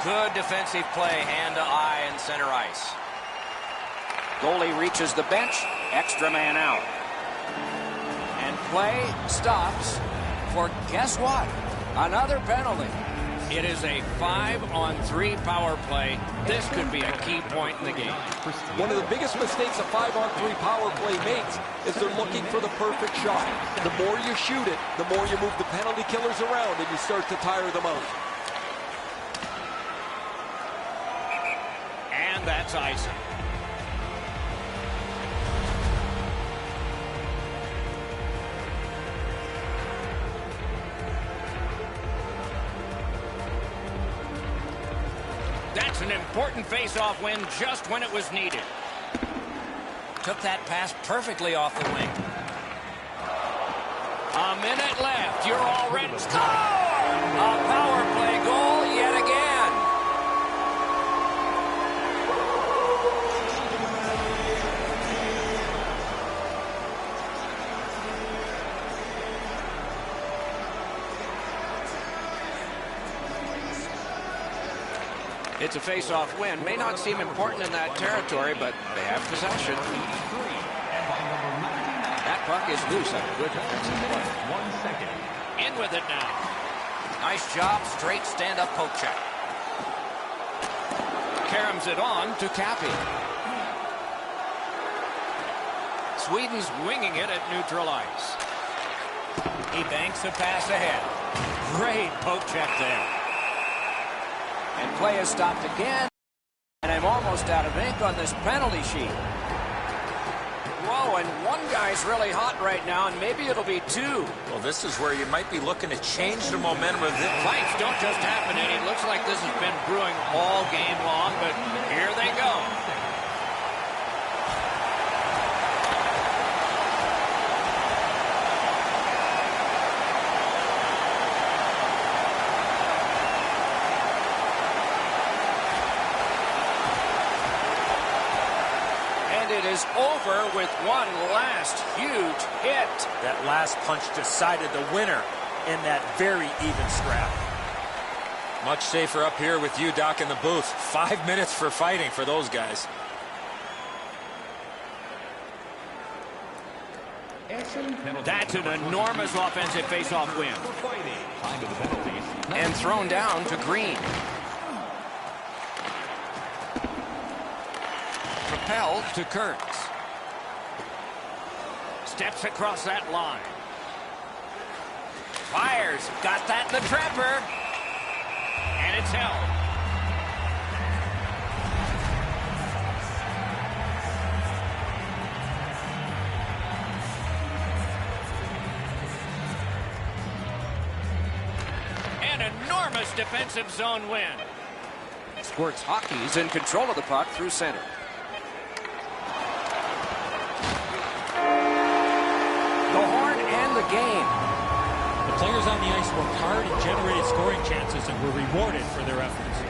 Good defensive play, hand to eye in center ice. Goalie reaches the bench, extra man out. And play stops for, guess what? Another penalty. It is a 5-on-3 power play. This could be a key point in the game. One of the biggest mistakes a 5-on-3 power play makes is they're looking for the perfect shot. The more you shoot it, the more you move the penalty killers around and you start to tire them out. And that's icing. That's an important face-off win just when it was needed. Took that pass perfectly off the wing. A minute left. You're already... Score! A power play goal yet again. It's a face-off win. May not seem important in that territory, but they have possession. That puck is loose on a good defensive play. 1 second. In with it now. Nice job, straight stand-up poke check. Caroms it on to Cappy. Sweden's winging it at neutral ice. He banks a pass ahead. Great poke check there. And play is stopped again. And I'm almost out of ink on this penalty sheet. Whoa, and one guy's really hot right now, and maybe it'll be two. Well, this is where you might be looking to change the momentum of this. Fights don't just happen, and it looks like this has been brewing all game long, but here they go. It is over with one last huge hit. That last punch decided the winner in that very even scrap. Much safer up here with you, Doc, in the booth. 5 minutes for fighting for those guys. That's an enormous offensive face-off win. And thrown down to Green. Propelled to Kurtz. Steps across that line. Fires. Got that in the trapper. And it's held. An enormous defensive zone win. Squirts Hockey's in control of the puck through center. Game. The players on the ice worked hard and generated scoring chances and were rewarded for their efforts.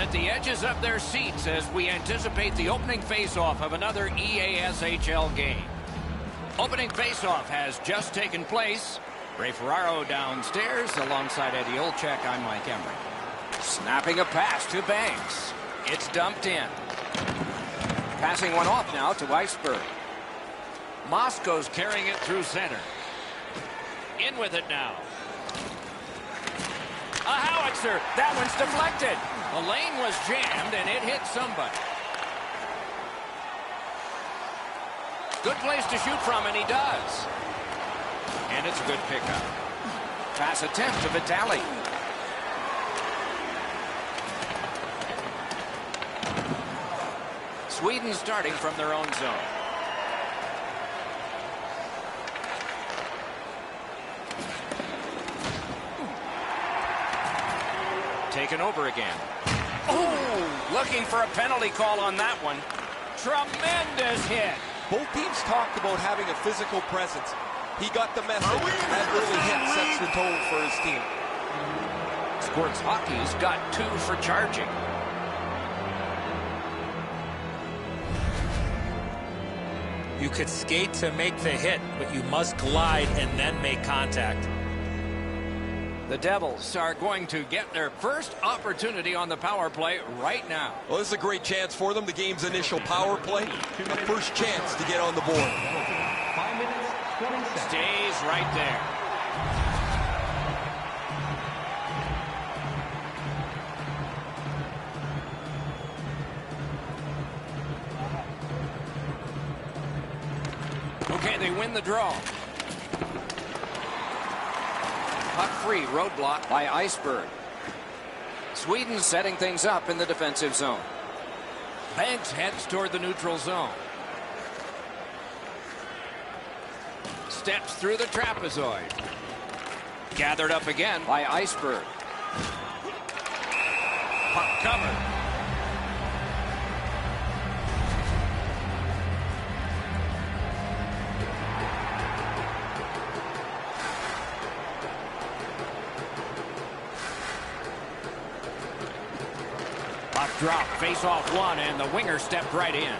at the edges of their seats as we anticipate the opening face-off of another EASHL game. Opening face-off has just taken place. Ray Ferraro downstairs alongside Eddie Olczyk. I'm Mike Emery. Snapping a pass to Banks. It's dumped in. Passing one off now to Iceberg. Moscow's carrying it through center. In with it now. A howitzer. That one's deflected. The lane was jammed and it hit somebody. Good place to shoot from, and he does. And it's a good pickup. Pass attempt to Vitali. Sweden starting from their own zone. Taken over again. Oh, looking for a penalty call on that one. Tremendous hit. Both teams talked about having a physical presence. He got the message. That early hit sets the tone for his team. Sports Hockey's got 2 for charging. You could skate to make the hit, but you must glide and then make contact. The Devils are going to get their first opportunity on the power play right now. Well, this is a great chance for them. The game's initial power play. The first chance to get on the board. 5 minutes, 20 seconds. Stays right there. Okay, they win the draw. Puck-free roadblock by Iceberg. Sweden setting things up in the defensive zone. Banks heads toward the neutral zone. Steps through the trapezoid. Gathered up again by Iceberg. Puck covered. Drop, face off one, and the winger stepped right in.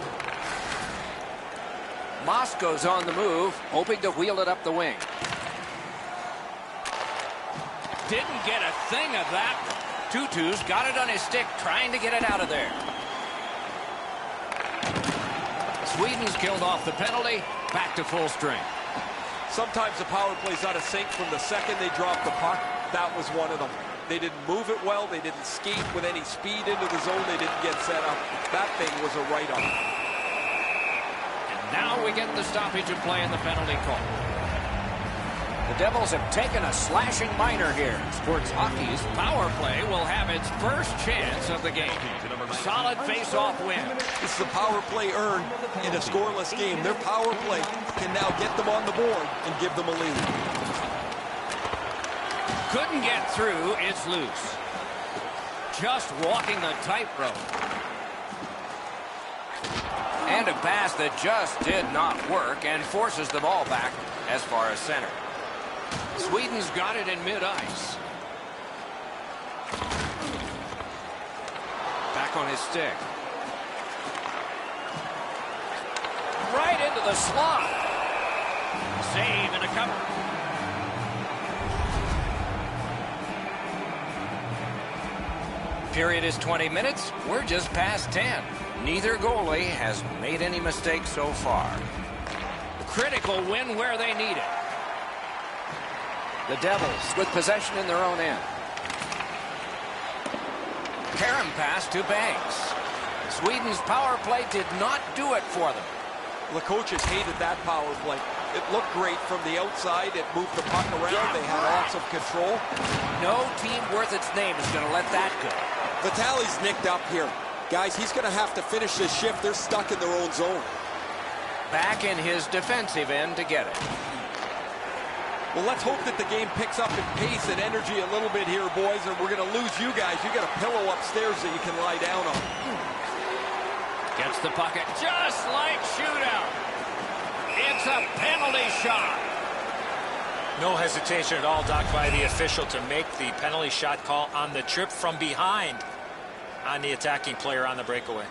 Moscow's on the move, hoping to wheel it up the wing. Didn't get a thing of that. Tutu's got it on his stick, trying to get it out of there. Sweden's killed off the penalty, back to full strength. Sometimes the power play's out of sync from the second they drop the puck. That was one of them. They didn't move it well. They didn't skate with any speed into the zone. They didn't get set up. That thing was a write-off. And now we get the stoppage of play in the penalty call. The Devils have taken a slashing minor here. Sports Hockey's power play will have its first chance of the game. Solid face-off win. This is a power play earned in a scoreless game. Their power play can now get them on the board and give them a lead. Couldn't get through. It's loose. Just walking the tightrope. And a pass that just did not work and forces the ball back as far as center. Sweden's got it in mid-ice. Back on his stick. Right into the slot. Save and a cover. Period is 20 minutes. We're just past 10. Neither goalie has made any mistakes so far. Critical win where they need it. The Devils with possession in their own end. Karam pass to Banks. Sweden's power play did not do it for them. The coaches hated that power play. It looked great from the outside. It moved the puck around. They had lots of control. No team worth its name is going to let that go. Vitali's nicked up here. Guys, he's going to have to finish this shift. They're stuck in their own zone. Back in his defensive end to get it. Well, let's hope that the game picks up in pace and energy a little bit here, boys, or we're going to lose you guys. You got a pillow upstairs that you can lie down on. Gets the pocket just like shootout. It's a penalty shot. No hesitation at all, Doc, by the official to make the penalty shot call on the trip from behind. on the attacking player on the breakaway.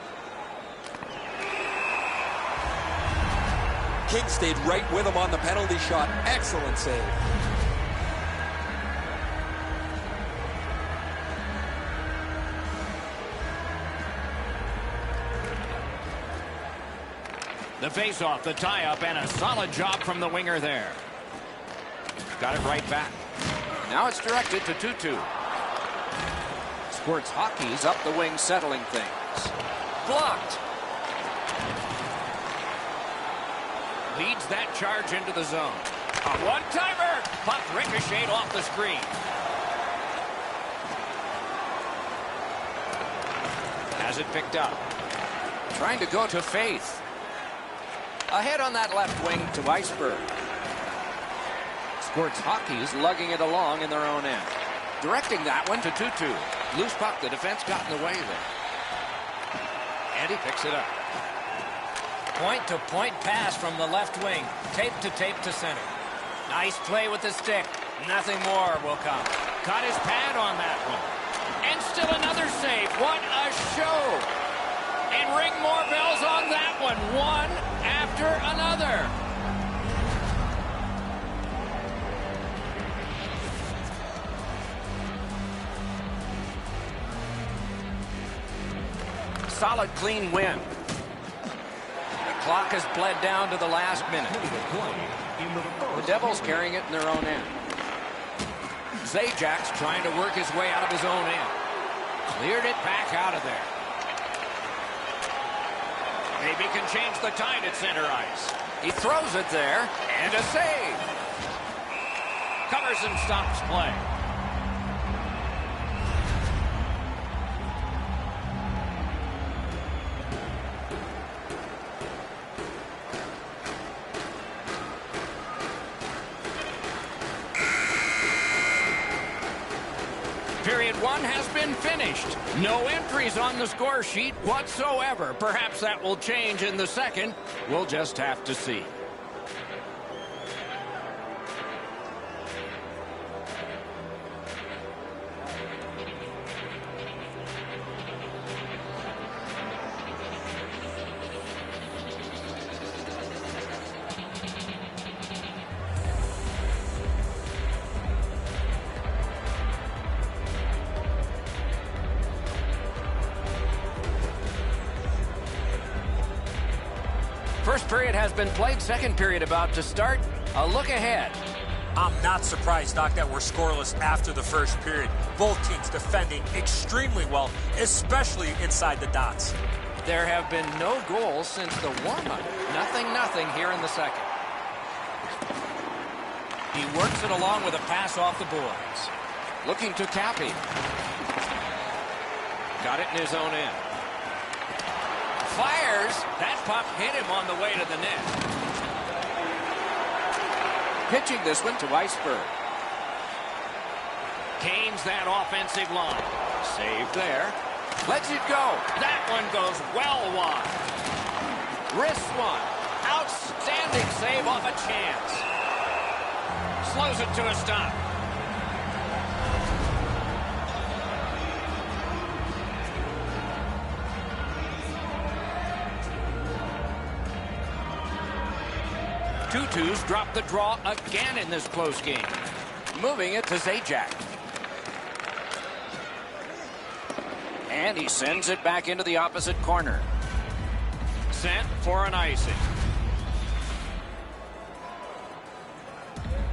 King stayed right with him on the penalty shot. Excellent save. The face-off, the tie-up, and a solid job from the winger there. Got it right back. Now it's directed to Tutu. Squirts Hockey's up the wing, settling things. Blocked. Leads that charge into the zone. A one-timer. Puck ricocheted off the screen. Has it picked up. Trying to go to Faith. Ahead on that left wing to Weisberg. Squirts Hockey's lugging it along in their own end. Directing that one to Tutu. Loose puck, the defense got in the way there. And he picks it up. Point-to-point pass from the left wing. Tape to center. Nice play with the stick. Nothing more will come. Caught his pad on that one. And still another save. What a show! And ring more bells on that one. One after another. Solid, clean win. The clock has bled down to the last minute. The Devils carrying it in their own end. Zajac trying to work his way out of his own end. Cleared it back out of there. Maybe can change the tide at center ice. He throws it there, and a save. Covers and stops play. Period one has been finished. No entries on the score sheet whatsoever. Perhaps that will change in the second. We'll just have to see. First period has been played. Second period about to start. A look ahead. I'm not surprised, Doc, that we're scoreless after the first period. Both teams defending extremely well, especially inside the dots. There have been no goals since the warm-up. Nothing here in the second. He works it along with a pass off the boards. Looking to Cappy. Got it in his own end. Fires. That puck hit him on the way to the net. Pitching this one to Weisberg. Gains that offensive line. Saved there. Lets it go. That one goes well wide. Wrist one. Outstanding save off a chance. Slows it to a stop. Tutu's dropped the draw again in this close game. Moving it to Zajac. And he sends it back into the opposite corner. Sent for an icing.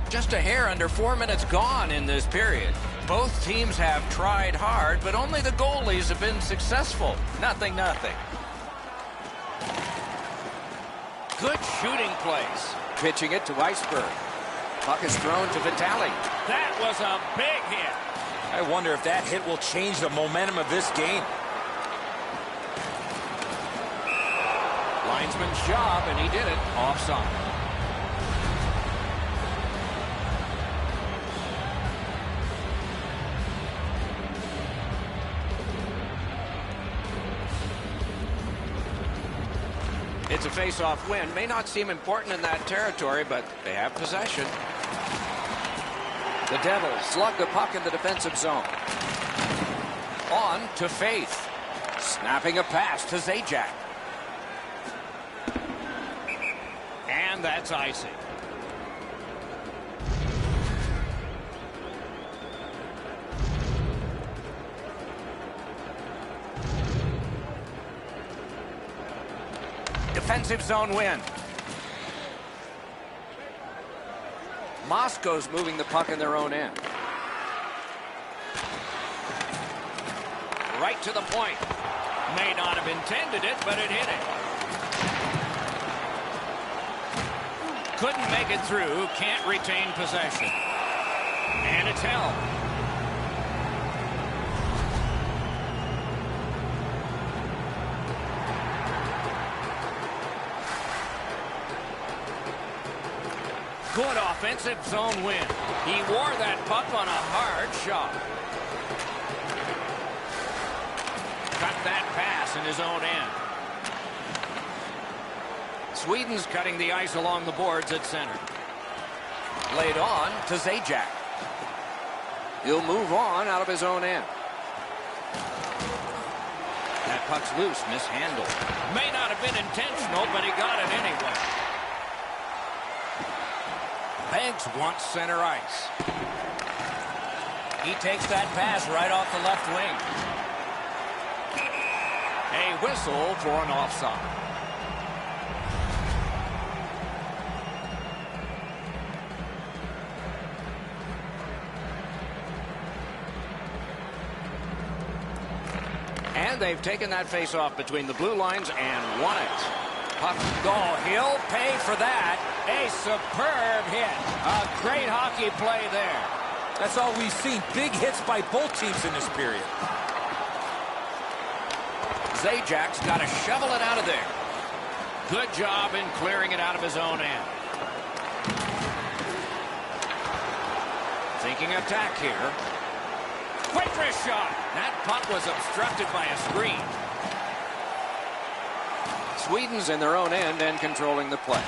Just a hair under 4 minutes gone in this period. Both teams have tried hard, but only the goalies have been successful. Nothing. Good shooting place. Pitching it to Weisberg. Puck is thrown to Vitale. That was a big hit. I wonder if that hit will change the momentum of this game. Linesman's job, and he did it. Offside. It's a face-off win. May not seem important in that territory, but they have possession. The Devils slug the puck in the defensive zone. On to Faith. Snapping a pass to Zajac. And that's icing. Defensive zone win. Moscow's moving the puck in their own end. Right to the point. May not have intended it, but it hit it. Couldn't make it through. Can't retain possession. And it's held. Good offensive zone win. He wore that puck on a hard shot. Cut that pass in his own end. Sweden's cutting the ice along the boards at center. Laid on to Zajac. He'll move on out of his own end. That puck's loose, mishandled. May not have been intentional, but he got it anyway. Banks wants center ice. He takes that pass right off the left wing. A whistle for an offside. And they've taken that face-off between the blue lines and won it. Puck, oh, he'll pay for that. A superb hit. A great hockey play there. That's all we've seen. Big hits by both teams in this period. Zajac's got to shovel it out of there. Good job in clearing it out of his own end. Thinking attack here. Quick wrist shot. That puck was obstructed by a screen. Sweden's in their own end and controlling the play.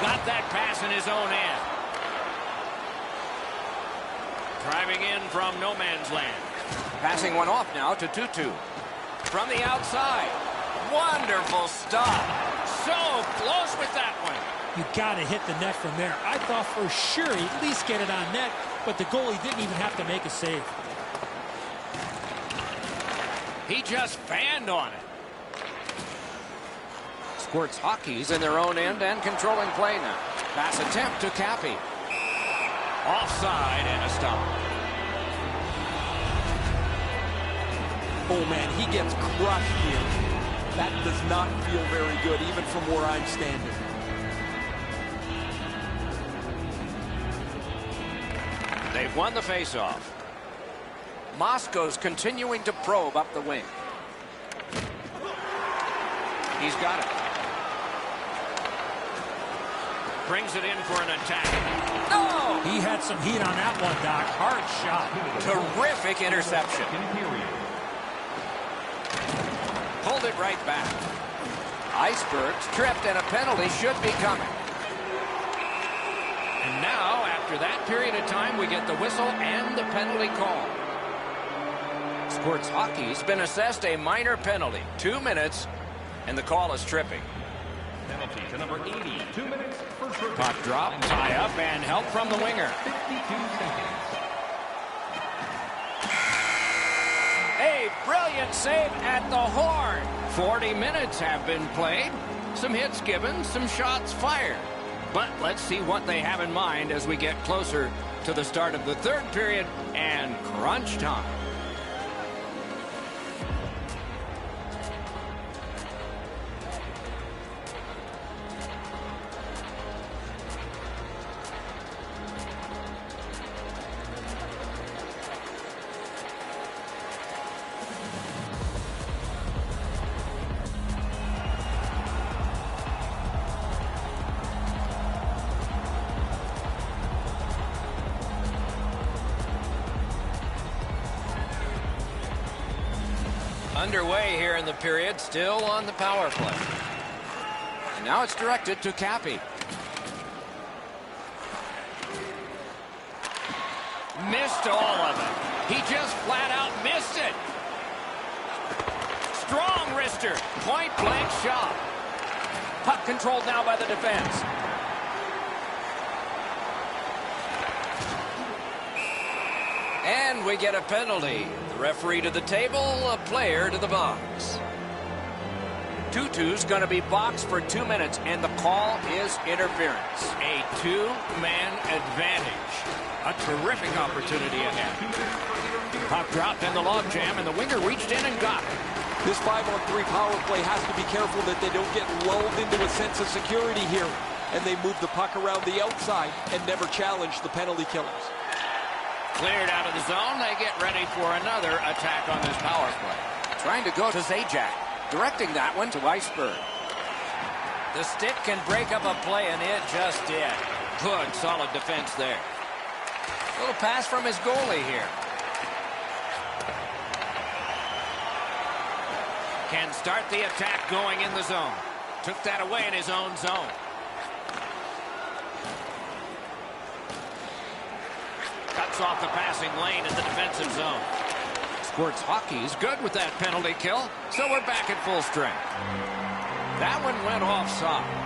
Got that pass in his own end. Driving in from no man's land. Passing one off now to Tutu. From the outside. Wonderful stop. So close with that one. You got to hit the net from there. I thought for sure he'd at least get it on net, but the goalie didn't even have to make a save. He just fanned on it. Squirts Hockey's in their own end and controlling play now. Pass attempt to Cappy. Offside and a stop. Oh, man, he gets crushed here. That does not feel very good, even from where I'm standing. They've won the faceoff. Moscow's continuing to probe up the wing. He's got it. Brings it in for an attack. No! He had some heat on that one, Doc. Hard shot. Terrific interception. Pulled it right back. Icebergs tripped and a penalty should be coming. And now, after that period of time, we get the whistle and the penalty call. Squirts Hockey's been assessed a minor penalty. 2 minutes, and the call is tripping. Penalty to number 80. 2 minutes. First rotation. Puck drop, tie up, and help from the winger. 52 seconds. A brilliant save at the horn. 40 minutes have been played. Some hits given, some shots fired. But let's see what they have in mind as we get closer to the start of the third period and crunch time. Underway here in the period, still on the power play. And now it's directed to Cappy. Missed all of it. He just flat out missed it. Wrister, point-blank shot. Puck controlled now by the defense. And we get a penalty. The referee to the table, a player to the box. Tutu's going to be boxed for 2 minutes, and the call is interference. A two-man advantage. A terrific opportunity ahead. Puck dropped in the logjam, and the winger reached in and got it. This 5-on-3 power play has to be careful that they don't get lulled into a sense of security here, and they move the puck around the outside and never challenge the penalty killers. Cleared out of the zone. They get ready for another attack on this power play. Trying to go to Zajac. Directing that one to Iceberg. The stick can break up a play, and it just did. Good, solid defense there. Little pass from his goalie here. Can start the attack going in the zone. Took that away in his own zone. Cuts off the passing lane in the defensive zone. Squirts Hockey's good with that penalty kill, so we're back at full strength. That one went offside.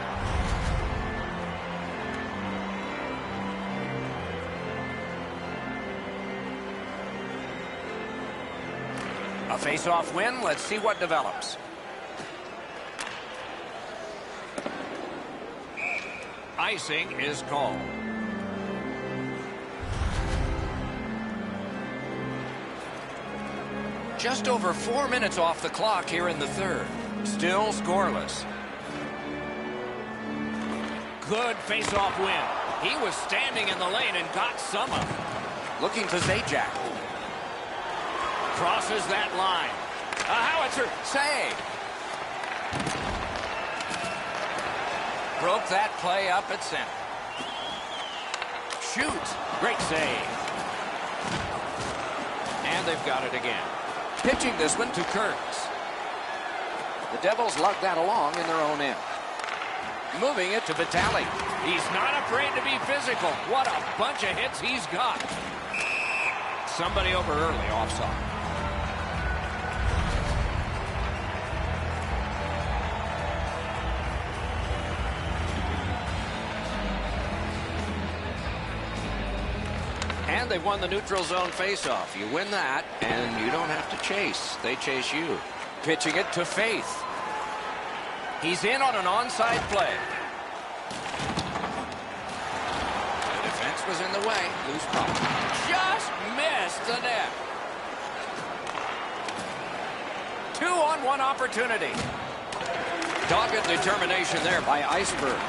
A face-off win. Let's see what develops. Icing is called. Just over 4 minutes off the clock here in the third. Still scoreless. Good face-off win. He was standing in the lane and got some of it. Looking to Zajac. Crosses that line. A howitzer save. Broke that play up at center. Shoots. Great save. And they've got it again. Pitching this one to Kurtz. The Devils lug that along in their own end. Moving it to Vitale. He's not afraid to be physical. What a bunch of hits he's got. Somebody over early, offside. And they've won the neutral zone faceoff. You win that, and you don't have to chase. They chase you. Pitching it to Faith. He's in on an onside play. The defense was in the way. Loose puck. Just missed the net. 2-on-1 opportunity. Dogged determination there by Iceberg.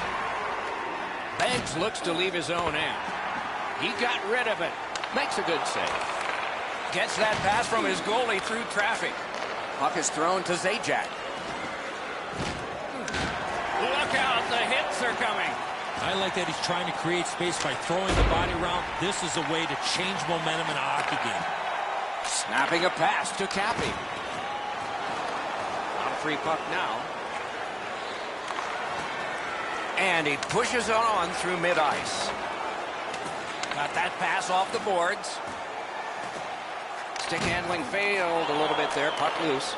Banks looks to leave his own end. He got rid of it. Makes a good save. Gets that pass from his goalie through traffic. Puck is thrown to Zajac. Look out, the hits are coming. I like that he's trying to create space by throwing the body around. This is a way to change momentum in a hockey game. Snapping a pass to Cappy. On a free puck now. And he pushes on through mid-ice. Got that pass off the boards. Stick handling failed a little bit there. Puck loose.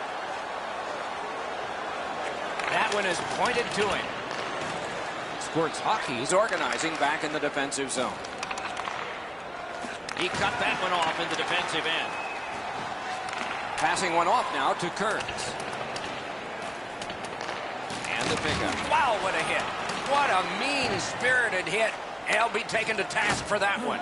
That one is pointed to him. Squirts Hockey's organizing back in the defensive zone. He cut that one off in the defensive end. Passing one off now to Kurtz. And the pickup. Wow, what a hit. What a mean-spirited hit. He'll be taken to task for that one.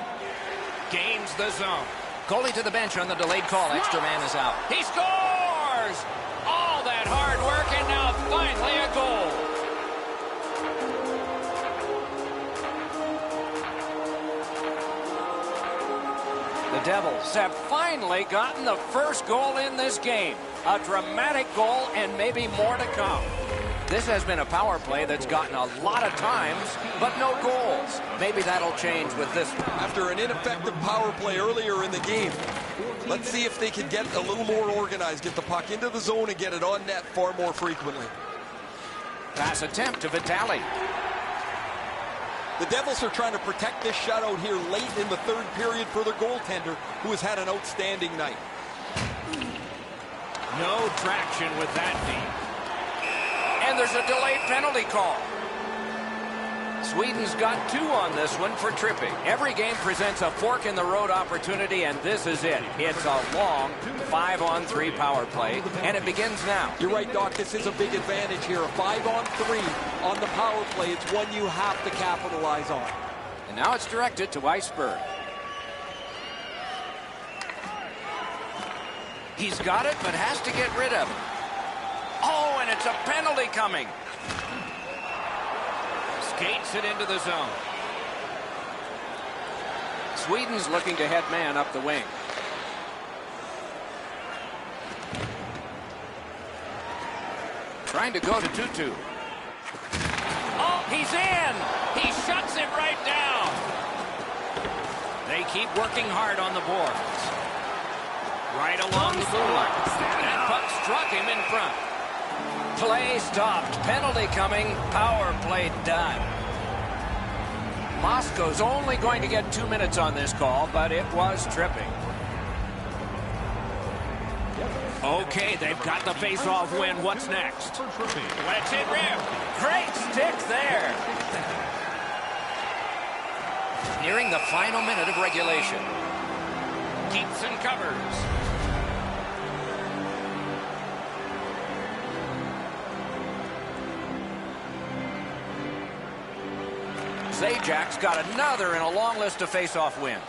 Gains the zone. Goalie to the bench on the delayed call. Extra man is out. He scores! All that hard work, and now finally a goal. The Devils have finally gotten the first goal in this game. A dramatic goal and maybe more to come. This has been a power play that's gotten a lot of times, but no goals. Maybe that'll change with this one. After an ineffective power play earlier in the game, let's see if they can get a little more organized, get the puck into the zone and get it on net far more frequently. Pass attempt to Vitale. The Devils are trying to protect this shutout here late in the third period for their goaltender, who has had an outstanding night. No traction with that feed. And there's a delayed penalty call. Sweden's got 2 on this one for tripping. Every game presents a fork-in-the-road opportunity, and this is it. It's a long 5-on-3 power play, and it begins now. You're right, Doc. This is a big advantage here. A 5-on-3 on the power play. It's one you have to capitalize on. And now it's directed to Weisberg. He's got it, but has to get rid of it. Oh, and it's a penalty coming. Skates it into the zone. Sweden's looking to head man up the wing. Trying to go to Tutu. Oh, he's in! He shuts it right down. They keep working hard on the boards. Right along the blue line. That puck struck him in front. Play stopped. Penalty coming. Power play done. Moscow's only going to get 2 minutes on this call, but it was tripping. Okay, they've got the face-off win. What's next? Let's hit rim. Great stick there. Nearing the final minute of regulation. Keeps and covers. Zajac's got another in a long list of face-off wins.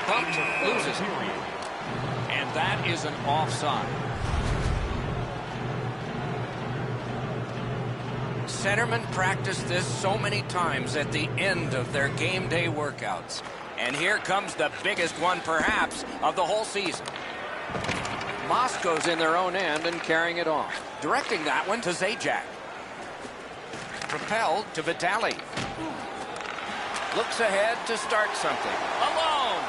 Bumped, loses it. And that is an offside. Centermen practice this so many times at the end of their game day workouts. And here comes the biggest one, perhaps, of the whole season. Moscow's in their own end and carrying it off. Directing that one to Zajac. Propelled to Vitali. Looks ahead to start something. Alone.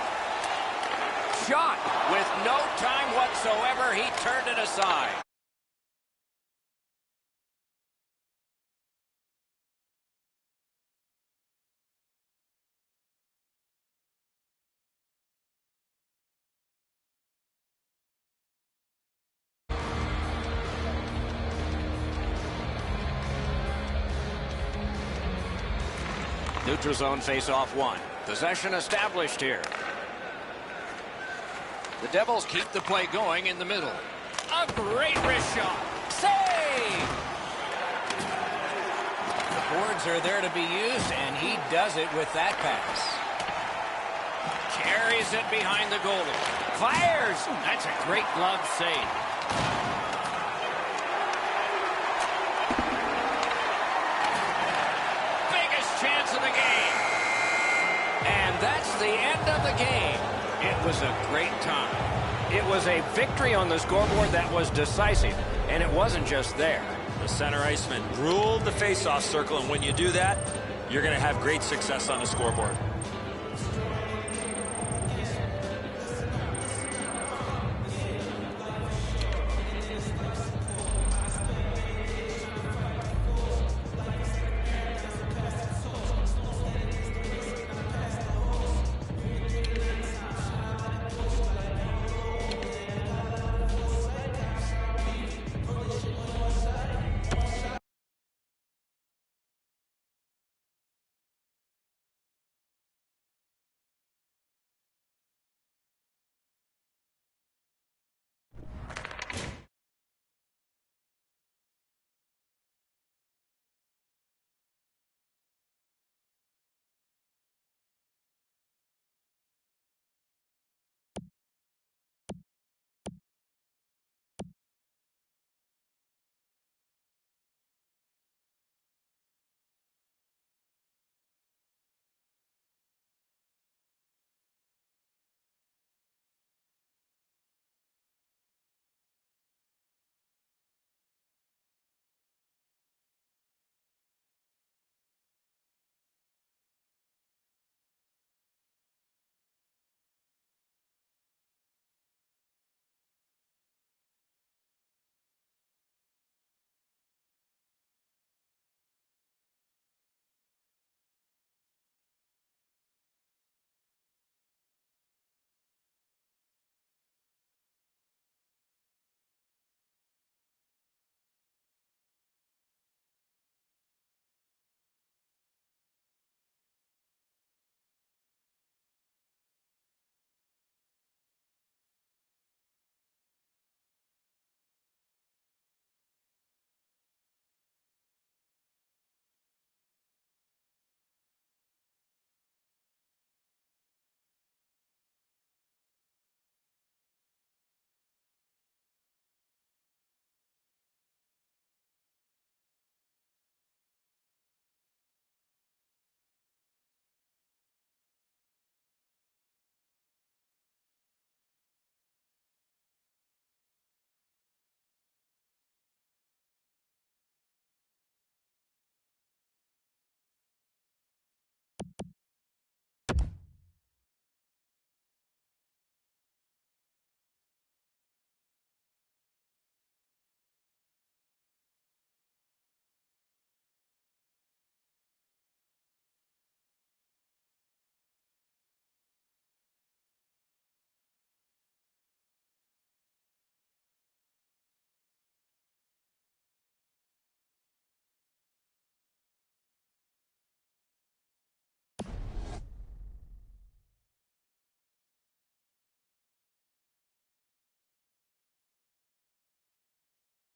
Shot. With no time whatsoever, he turned it aside. Neutral zone face-off 1. Possession established here. The Devils keep the play going in the middle. A great wrist shot. Save! The boards are there to be used, and he does it with that pass. Carries it behind the goalie. Fires! That's a great glove save. Chance of the game. And that's the end of the game. It was a great time. It was a victory on the scoreboard that was decisive, and it wasn't just there. The center iceman ruled the face-off circle, and when you do that, you're going to have great success on the scoreboard.